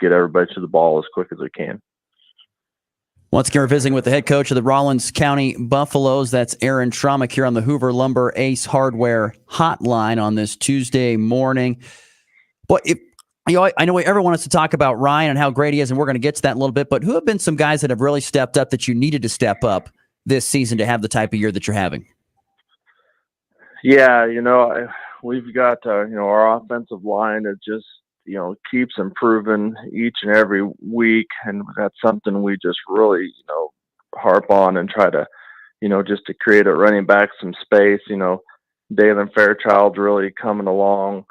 get everybody to the ball as quick as we can. Once again, we're visiting with the head coach of the Rawlins County Buffaloes. That's Aaron Schromick here on the Hoover Lumber Ace Hardware hotline on this Tuesday morning. But I know everyone wants to talk about Ryan and how great he is, and we're going to get to that in a little bit, but who have been some guys that have really stepped up that you needed to step up this season to have the type of year that you're having? Yeah, we've got, our offensive line, it just, keeps improving each and every week. And that's something we just really, harp on and try to, just to create a running back some space. Dalen Fairchild's really coming along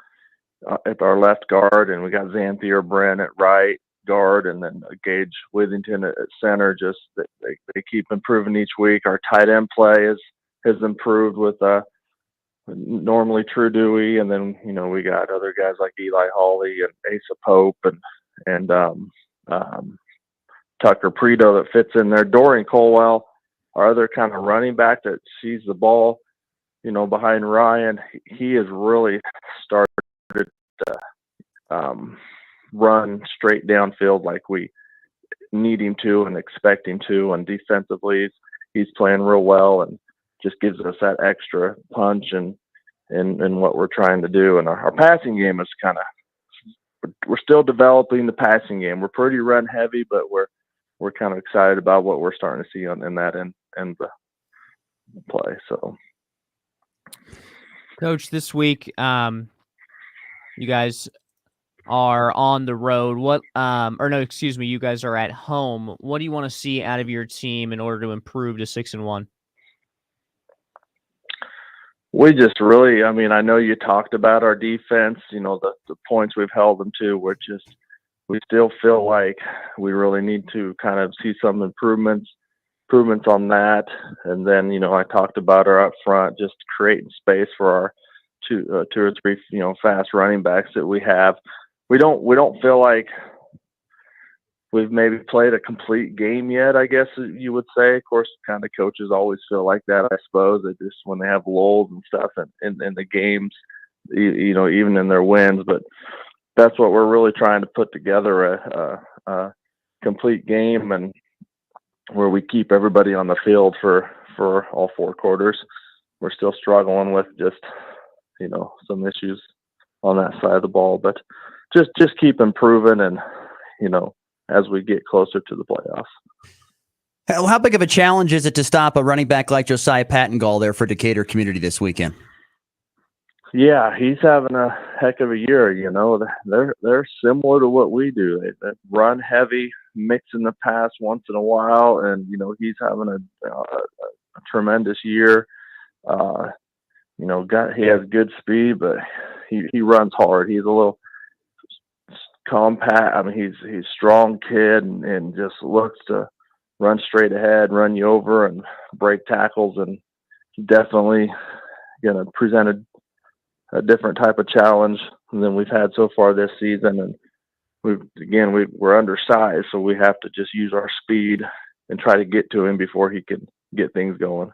at our left guard, and we got Xanthier Brent at right guard, and then Gage Withington at center. Just they keep improving each week. Our tight end play has improved with normally True Dewey, and then we got other guys like Eli Hawley and Asa Pope and Tucker Preto that fits in there. Dorian Colwell, our other kind of running back that sees the ball, behind Ryan. He has really started to run straight downfield like we need him to and expect him to. And defensively, he's playing real well and just gives us that extra punch and what we're trying to do. And our passing game is we're still developing the passing game. We're pretty run heavy, but we're kind of excited about what we're starting to see in that end the play. So, Coach, this week, you guys are on the road. You guys are at home. What do you want to see out of your team in order to improve to 6-1? We just really, I know you talked about our defense, the points we've held them to. We still feel like we really need to kind of see some improvements on that. And then, I talked about our up front, just creating space for our two or three, fast running backs that we have. We don't feel like we've maybe played a complete game yet, I guess you would say. Of course, kind of coaches always feel like that, I suppose. They just, when they have lulls and stuff in the games, even in their wins. But that's what we're really trying to put together, a complete game, and where we keep everybody on the field for all 4 quarters. We're still struggling with just, some issues on that side of the ball, but just keep improving and, as we get closer to the playoffs. How big of a challenge is it to stop a running back like Josiah Pattengall there for Decatur Community this weekend? Yeah, he's having a heck of a year. They're similar to what we do. They run heavy, mix in the pass once in a while, and he's having a tremendous year. He has good speed, but he runs hard. He's a little compact. He's a strong kid and just looks to run straight ahead, run you over, and break tackles. And definitely going to present a different type of challenge than we've had so far this season. And we're undersized, so we have to just use our speed and try to get to him before he can get things going.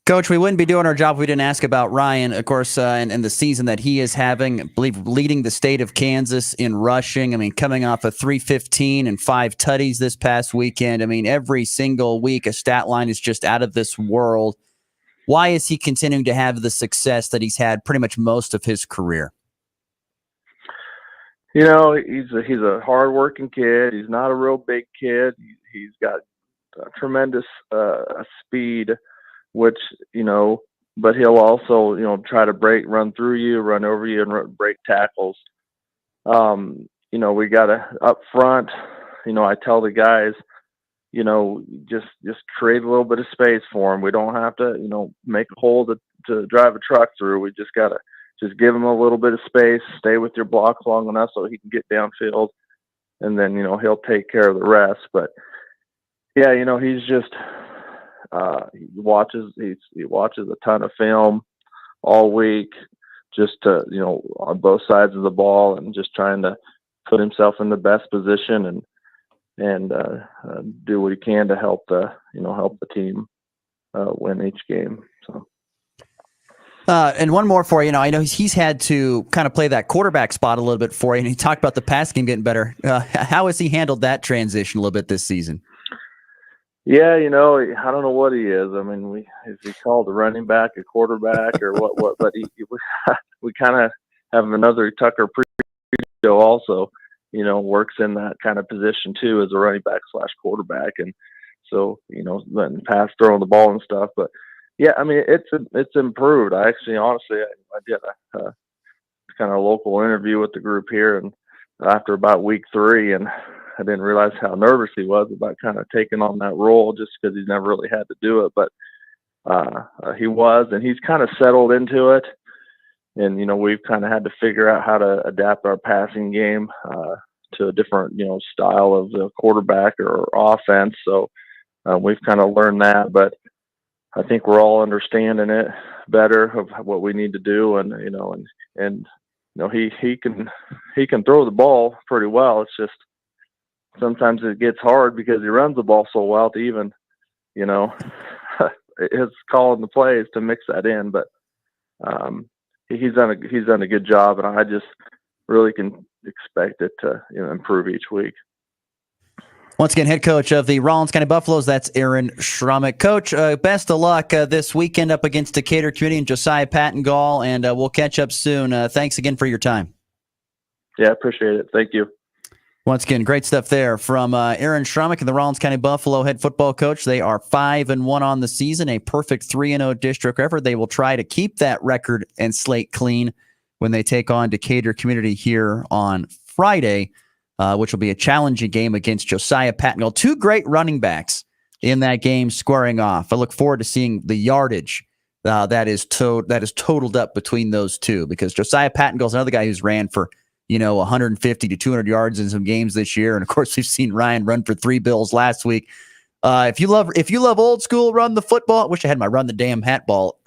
Coach, we wouldn't be doing our job if we didn't ask about Ryan, of course, and the season that he is having. I believe leading the state of Kansas in rushing. Coming off of 315 and 5 tutties this past weekend. Every single week a stat line is just out of this world. Why is he continuing to have the success that he's had pretty much most of his career? He's a hardworking kid.'s not a real big kid. He's got tremendous speed, which, but he'll also, try to run through you, run over you, and break tackles. We got to up front, I tell the guys, just create a little bit of space for him. We don't have to, make a hole to drive a truck through. We just got to just give him a little bit of space, stay with your blocks long enough so he can get downfield, and then, he'll take care of the rest. But yeah, he's just, he watches a ton of film all week, just to, on both sides of the ball, and just trying to put himself in the best position and do what he can to help the team win each game. So. And one more for you. I know he's had to kind of play that quarterback spot a little bit for you, and he talked about the pass game getting better. How has he handled that transition a little bit this season? Yeah, I don't know what he is. Is he called a running back, a quarterback, or what? But we kind of have another Tucker also, works in that kind of position too as a running back / quarterback. And so, letting pass, throwing the ball and stuff. But yeah, I mean, it's improved. I actually, honestly, I did a kind of local interview with the group here, and after about week 3, and I didn't realize how nervous he was about kind of taking on that role just because he's never really had to do it. But he was, and he's kind of settled into it. And, we've kind of had to figure out how to adapt our passing game to a different, style of the quarterback or offense. So we've kind of learned that, but I think we're all understanding it better of what we need to do. And, he can throw the ball pretty well. It's just sometimes it gets hard because he runs the ball so well to even, his calling the plays to mix that in. But he's done a good job, and I just really can expect it to improve each week. Once again, head coach of the Rollins County Buffaloes, that's Aaron Schrumick. Coach, best of luck this weekend up against Decatur Community and Josiah Pattengall, and we'll catch up soon. Thanks again for your time. Yeah, appreciate it. Thank you. Once again, great stuff there from Aaron Schrumick and the Rollins County Buffalo head football coach. They are 5-1 on the season, a perfect 3-0 district record. They will try to keep that record and slate clean when they take on Decatur Community here on Friday, which will be a challenging game against Josiah Pattengall. 2 great running backs in that game squaring off. I look forward to seeing the yardage that is totaled up between those two, because Josiah Pattengall is another guy who's ran for 150 to 200 yards in some games this year. And of course, we've seen Ryan run for 3 bills last week. If you love old school, run the football. I wish I had my run the damn ball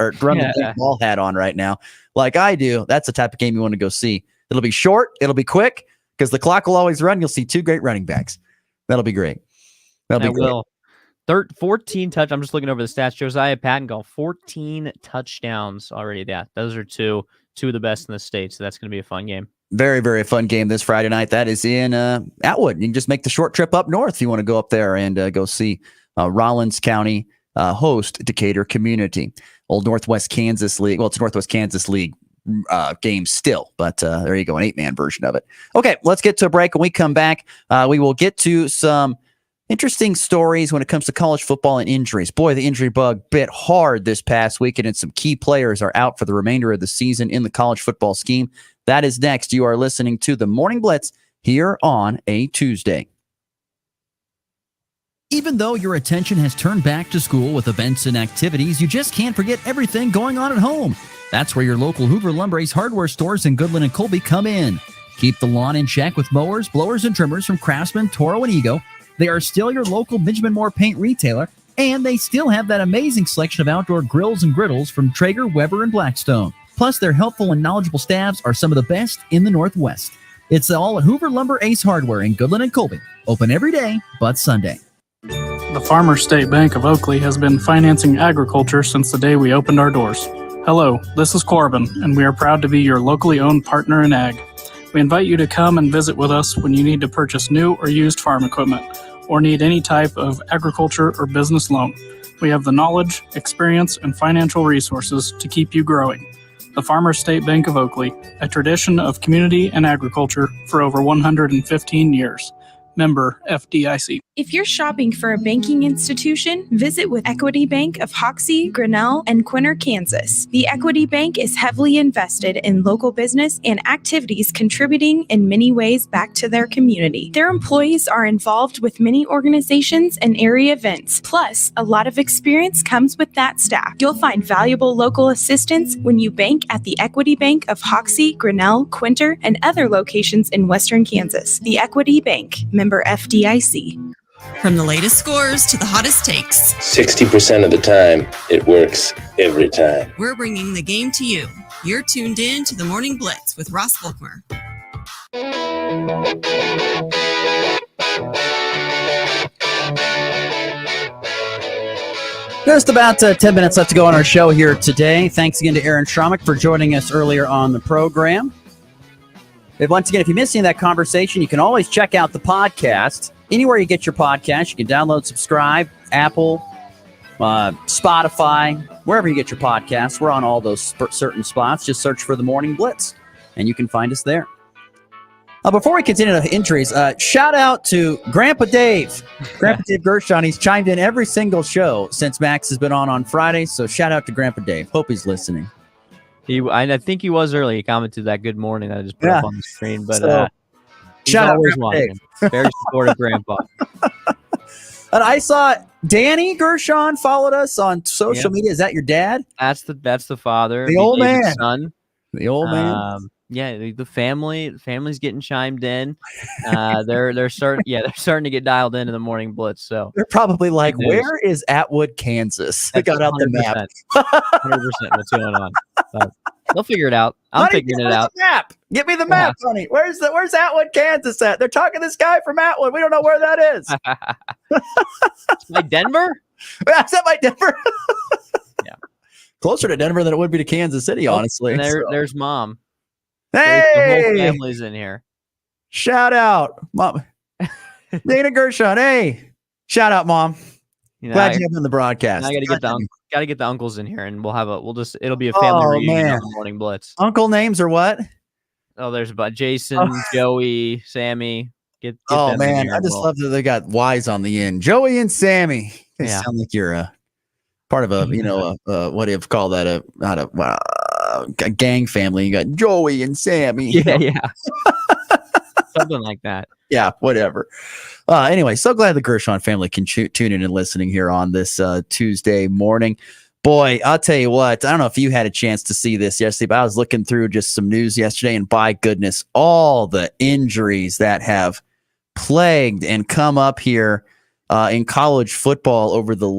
hat on right now, like I do. That's the type of game you want to go see. It'll be short. It'll be quick because the clock will always run. You'll see 2 great running backs. That'll be great. That'll be great. 14 touch. I'm just looking over the stats. Josiah Pattengall, 14 touchdowns already. Yeah, those are two of the best in the state. So that's going to be a fun game. Very, very fun game this Friday night. That is in Atwood. You can just make the short trip up north if you want to go up there and go see Rollins County host Decatur Community. Old Northwest Kansas League. Well, it's Northwest Kansas League game still, but there you go, an 8-man version of it. Okay, let's get to a break. When we come back, we will get to some interesting stories when it comes to college football and injuries. Boy, the injury bug bit hard this past weekend, and some key players are out for the remainder of the season in the college football scheme. That is next. You are listening to the Morning Blitz here on a Tuesday. Even though your attention has turned back to school with events and activities, you just can't forget everything going on at home. That's where your local Hoover Lumber Ace hardware stores in Goodland and Colby come in. Keep the lawn in check with mowers, blowers, and trimmers from Craftsman, Toro, and Ego. They are still your local Benjamin Moore paint retailer, and they still have that amazing selection of outdoor grills and griddles from Traeger, Weber, and Blackstone. Plus, their helpful and knowledgeable staffs are some of the best in the Northwest. It's all at Hoover Lumber Ace Hardware in Goodland and Colby. Open every day but Sunday. The Farmers State Bank of Oakley has been financing agriculture since the day we opened our doors. Hello, this is Corbin, and we are proud to be your locally owned partner in ag. We invite you to come and visit with us when you need to purchase new or used farm equipment, or need any type of agriculture or business loan. We have the knowledge, experience, and financial resources to keep you growing. The Farmers State Bank of Oakley, a tradition of community and agriculture for over 115 years. Member FDIC. If you're shopping for a banking institution, visit with Equity Bank of Hoxie, Grinnell, and Quinter, Kansas. The Equity Bank is heavily invested in local business and activities contributing in many ways back to their community. Their employees are involved with many organizations and area events. Plus, a lot of experience comes with that staff. You'll find valuable local assistance when you bank at the Equity Bank of Hoxie, Grinnell, Quinter, and other locations in Western Kansas. The Equity Bank, member FDIC. From the latest scores to the hottest takes, 60% of the time, it works every time. we're bringing the game to you. You're tuned in to the Morning Blitz with Ross Volkmer. Just about 10 minutes left to go on our show here today. Thanks again to Aaron Schrumick for joining us earlier on the program. Once again, if you missed any of that conversation, you can always check out the podcast. Anywhere you get your podcast, you can download, subscribe, Apple, Spotify, wherever you get your podcasts. We're on all those certain spots. Just search for The Morning Blitz, and you can find us there. Before we continue the injuries, shout out to Grandpa Dave. Grandpa Dave Gershon. He's chimed in every single show since Max has been on Friday. So shout out to Grandpa Dave. Hope he's listening. I think he was early. He commented that good morning that I just put up on the screen. But he's shout out always Grandpa watching. Dave. Very supportive grandpa. And I saw Danny Gershon followed us on social media. Is that your dad? That's the father. The old David's man. Son. The old man. Yeah, the family's getting chimed in. They're starting to get dialed into the morning blitz. So They're probably like, where is Atwood, Kansas? They got out the map. 100% what's going on. So they'll figure it out. I'm figuring it out. Map. Get me the map, honey. Where's Atwood, Kansas at? They're talking to this guy from Atwood. We don't know where that is. Like Denver? Is that by Denver? Yeah. Closer to Denver than it would be to Kansas City, honestly. And there's Mom. Hey! The whole family's in here. Shout out, Mom. Dana Gershon. Hey, shout out, Mom. Glad you have on the broadcast. I got to get the uncles in here, and it'll be a family reunion on the morning blitz. Uncle names or what? Oh, there's about Jason, Joey, Sammy. Get oh man, I just love that they got Y's on the end. Joey and Sammy. They sound like you're part of a what do you call that? A gang family. You got Joey and Sammy. Yeah. Something like that. Yeah, whatever. Anyway, so glad the Gershon family can tune in and listening here on this Tuesday morning. Boy, I'll tell you what, I don't know if you had a chance to see this yesterday, but I was looking through just some news yesterday, and by goodness, all the injuries that have plagued and come up here in college football over the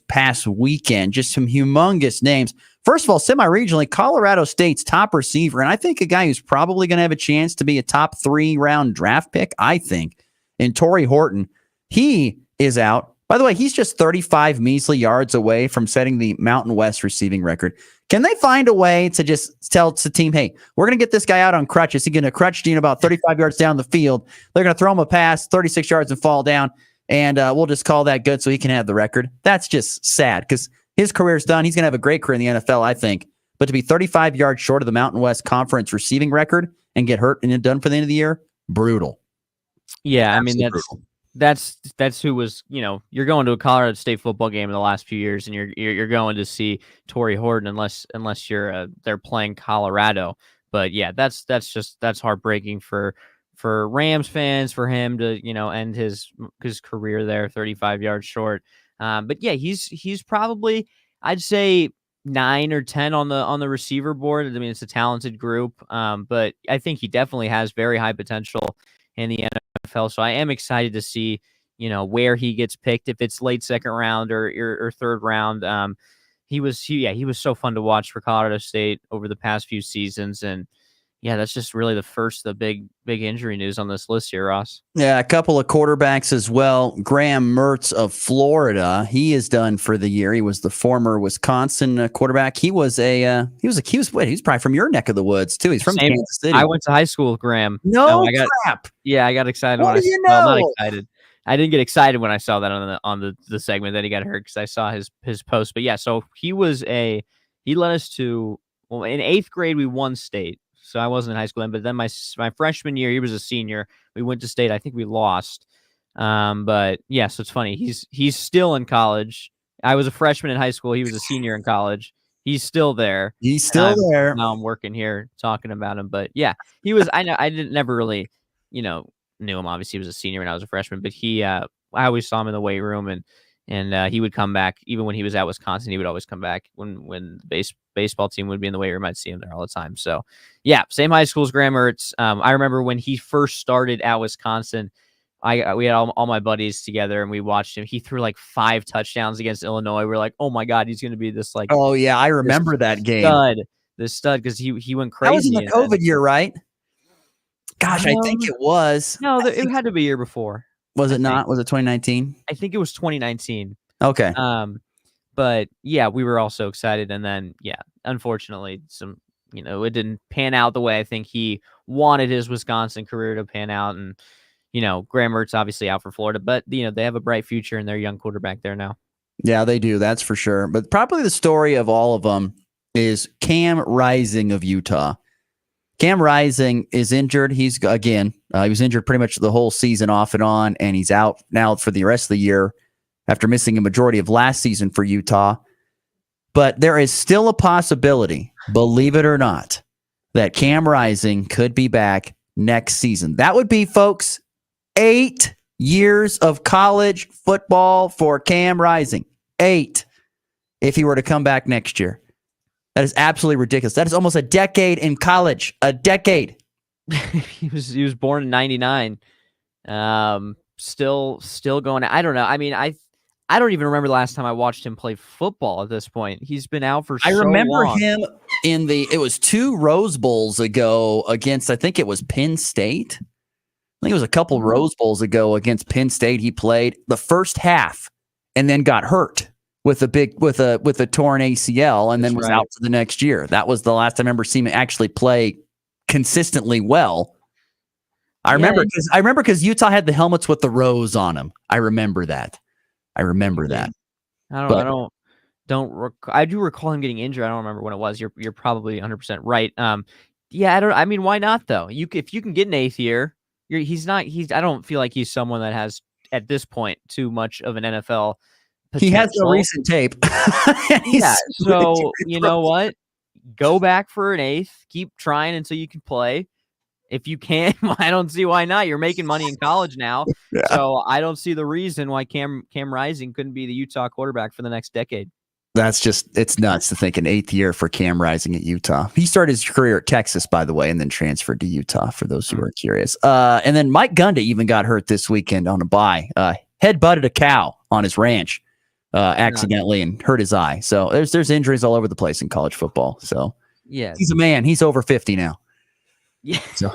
past weekend. Just some humongous names. First of all, semi-regionally, Colorado State's top receiver, and I think a guy who's probably going to have a chance to be a top 3-round draft pick, I think, and Torrey Horton, he is out. By the way, he's just 35 measly yards away from setting the Mountain West receiving record. Can they find a way to just tell the team, hey, we're going to get this guy out on crutches. He's going to crutch Dean about 35 yards down the field. They're going to throw him a pass, 36 yards and fall down, and we'll just call that good so he can have the record. That's just sad because his career's done. He's going to have a great career in the NFL, I think. But to be 35 yards short of the Mountain West Conference receiving record and get hurt and then done for the end of the year, brutal. Yeah, Absolutely I mean that's who was, you're going to a Colorado State football game in the last few years, and you're going to see Torrey Horton unless you're they're playing Colorado. But yeah, that's heartbreaking for Rams fans, for him to end his career there 35 yards short. But yeah, he's probably, I'd say, 9 or 10 on the receiver board. I mean, it's a talented group, but I think he definitely has very high potential in the NFL. So I am excited to see, where he gets picked, if it's late second round or third round. He was so fun to watch for Colorado State over the past few seasons, and yeah, that's just really the big injury news on this list here, Ross. Yeah, a couple of quarterbacks as well. Graham Mertz of Florida, he is done for the year. He was the former Wisconsin quarterback. He was he's probably from your neck of the woods too. He's from Kansas City. I went to high school with Graham. Crap. Yeah, I got excited What when do you well, know? not excited. I didn't get excited when I saw that on the segment that he got hurt because I saw his post. But yeah, so he led us to, well, in 8th grade we won state. So I wasn't in high school then, but then my freshman year, he was a senior. We went to state. I think we lost. But yeah, so it's funny. He's still in college. I was a freshman in high school. He was a senior in college. He's still there. He's still there. Now I'm working here talking about him. But yeah, he was. I know. I never really, knew him. Obviously, he was a senior when I was a freshman. But I always saw him in the weight room, and he would come back even when he was at Wisconsin. He would always come back when the baseball team would be in the weight room. I'd see him there all the time. So yeah, same high school as Graham Mertz. I remember when he first started at Wisconsin, we had all my buddies together and we watched him. He threw like 5 touchdowns against Illinois. We're like, oh my God, he's going to be this like. Oh yeah, I remember that game. Stud, because he went crazy. That was in the COVID year, right? Gosh, I think it was. No, it had to be a year before. Was it not? Was it 2019? I think it was 2019. Okay. But yeah, we were all so excited, and then yeah, unfortunately, it didn't pan out the way I think he wanted his Wisconsin career to pan out, and Graham Mertz obviously out for Florida, but they have a bright future and their young quarterback there now. Yeah, they do. That's for sure. But probably the story of all of them is Cam Rising of Utah. Cam Rising is injured. He was injured pretty much the whole season off and on, and he's out now for the rest of the year after missing a majority of last season for Utah. But there is still a possibility, believe it or not, that Cam Rising could be back next season. That would be, folks, 8 years of college football for Cam Rising. 8, if he were to come back next year. That is absolutely ridiculous. That is almost a decade in college. A decade. He was born in 99. Still going. I don't know. I mean, I don't even remember the last time I watched him play football at this point. He's been out for so long. I remember him it was 2 Rose Bowls ago against, I think it was Penn State. I think it was a couple Rose Bowls ago against Penn State. He played the first half and then got hurt with a torn ACL and then was out for the next year. That was the last I remember seeing him actually play consistently well. I remember because Utah had the helmets with the rose on them. I remember that. I do recall him getting injured. I don't remember when it was. You're probably 100% right. I mean, why not though? If you can get an 8th year, I don't feel like he's someone that has at this point too much of an NFL potential. He has no recent tape. Yeah. So you know what? Go back for an 8th. Keep trying until you can play. If you can, I don't see why not. You're making money in college now. Yeah. So I don't see the reason why Cam Rising couldn't be the Utah quarterback for the next decade. It's nuts to think an 8th year for Cam Rising at Utah. He started his career at Texas, by the way, and then transferred to Utah, for those who are curious. And then Mike Gunda even got hurt this weekend on a bye. Head-butted a cow on his ranch accidentally and hurt his eye. So there's injuries all over the place in college football. So yeah, he's a man. He's over 50 now. Yeah. So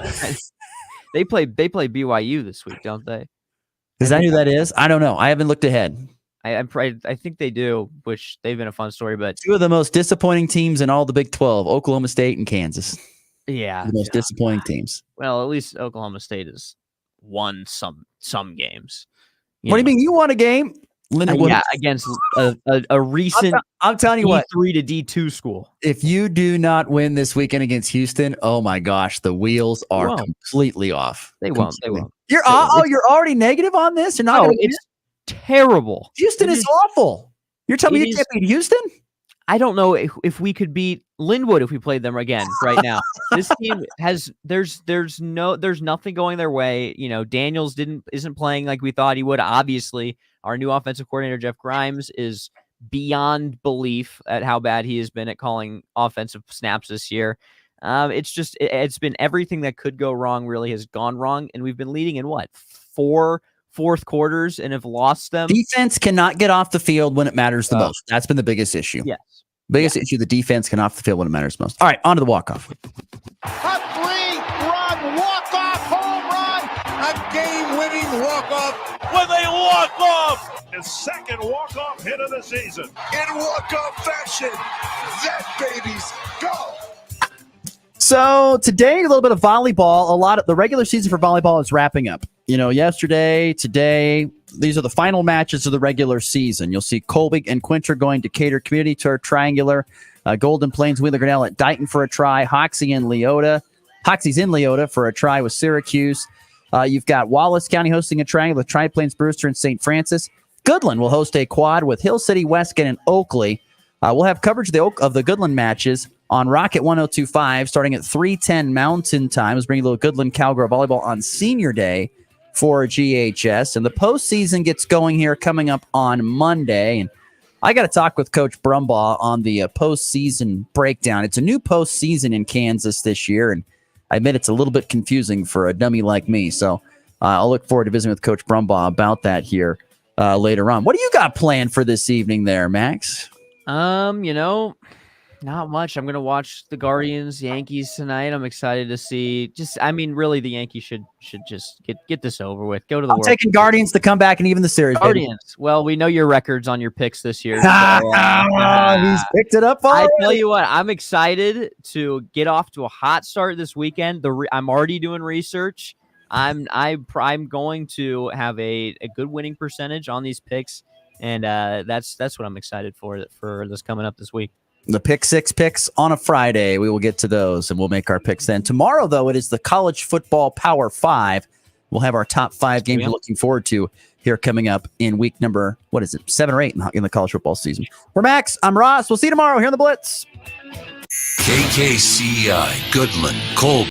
they play BYU this week, don't they? Is that who that is? I don't know. I haven't looked ahead. I think they do, which they've been a fun story. But 2 of the most disappointing teams in all the Big 12, Oklahoma State and Kansas. Yeah, the most disappointing teams. Well, at least Oklahoma State has won some games. What do you mean? You won a game? Against a recent. I'm telling you what, D3 to D2 school. If you do not win this weekend against Houston, oh my gosh, the wheels are completely off. They won't. You're already negative on this. You're not. No, it's terrible. Houston is awful. You're telling me you can't beat Houston? I don't know if we could beat Linwood if we played them again right now. This team there's nothing going their way. You know, Daniels isn't playing like we thought he would. Obviously, our new offensive coordinator Jeff Grimes is beyond belief at how bad he has been at calling offensive snaps this year. It's been everything that could go wrong really has gone wrong, and we've been leading in 4 fourth quarters and have lost them. Defense cannot get off the field when it matters the most. That's been the biggest issue. Yes. Biggest issue, the defense can off the field when it matters most. All right, on to the walk-off. A 3-run walk-off home run. A game-winning walk-off with a walk-off. His second walk-off hit of the season. In walk-off fashion. That baby's go. So today, a little bit of volleyball. The regular season for volleyball is wrapping up. You know, yesterday, today, these are the final matches of the regular season. You'll see Colby and Quinter going to Cater Community Tour Triangular, Golden Plains, Wheeler Grinnell at Dighton for a try, Hoxie's in Leota for a try with Syracuse. You've got Wallace County hosting a triangle with Tri-Plains, Brewster, and St. Francis. Goodland will host a quad with Hill City, Weston, and Oakley. We'll have coverage of the Goodland matches on Rocket 102.5 starting at 3:10 Mountain Time. Let's bring a little Goodland Cowgirl volleyball on Senior Day for GHS. And the postseason gets going here coming up on Monday. And I got to talk with Coach Brumbaugh on the postseason breakdown. It's a new postseason in Kansas this year, and I admit it's a little bit confusing for a dummy like me. So I'll look forward to visiting with Coach Brumbaugh about that here later on. What do you got planned for this evening there, Max? Not much. I'm going to watch the Guardians Yankees tonight. I'm excited to see really the Yankees should just get this over with. Go to the I'm taking Guardians to come back and even the series. Guardians. Baby. Well, we know your records on your picks this year. So, he's picked it up. I tell you what, I'm excited to get off to a hot start this weekend. I'm already doing research. I'm going to have a good winning percentage on these picks, and that's what I'm excited for this coming up this week. The Pick Six picks on a Friday. We will get to those, and we'll make our picks then. Tomorrow, though, it is the College Football Power 5. We'll have our top 5 games we're looking forward to here coming up in week number, 7 or 8 in the college football season. For Max, I'm Ross. We'll see you tomorrow here on the Blitz. KKCI, Goodland, Colby.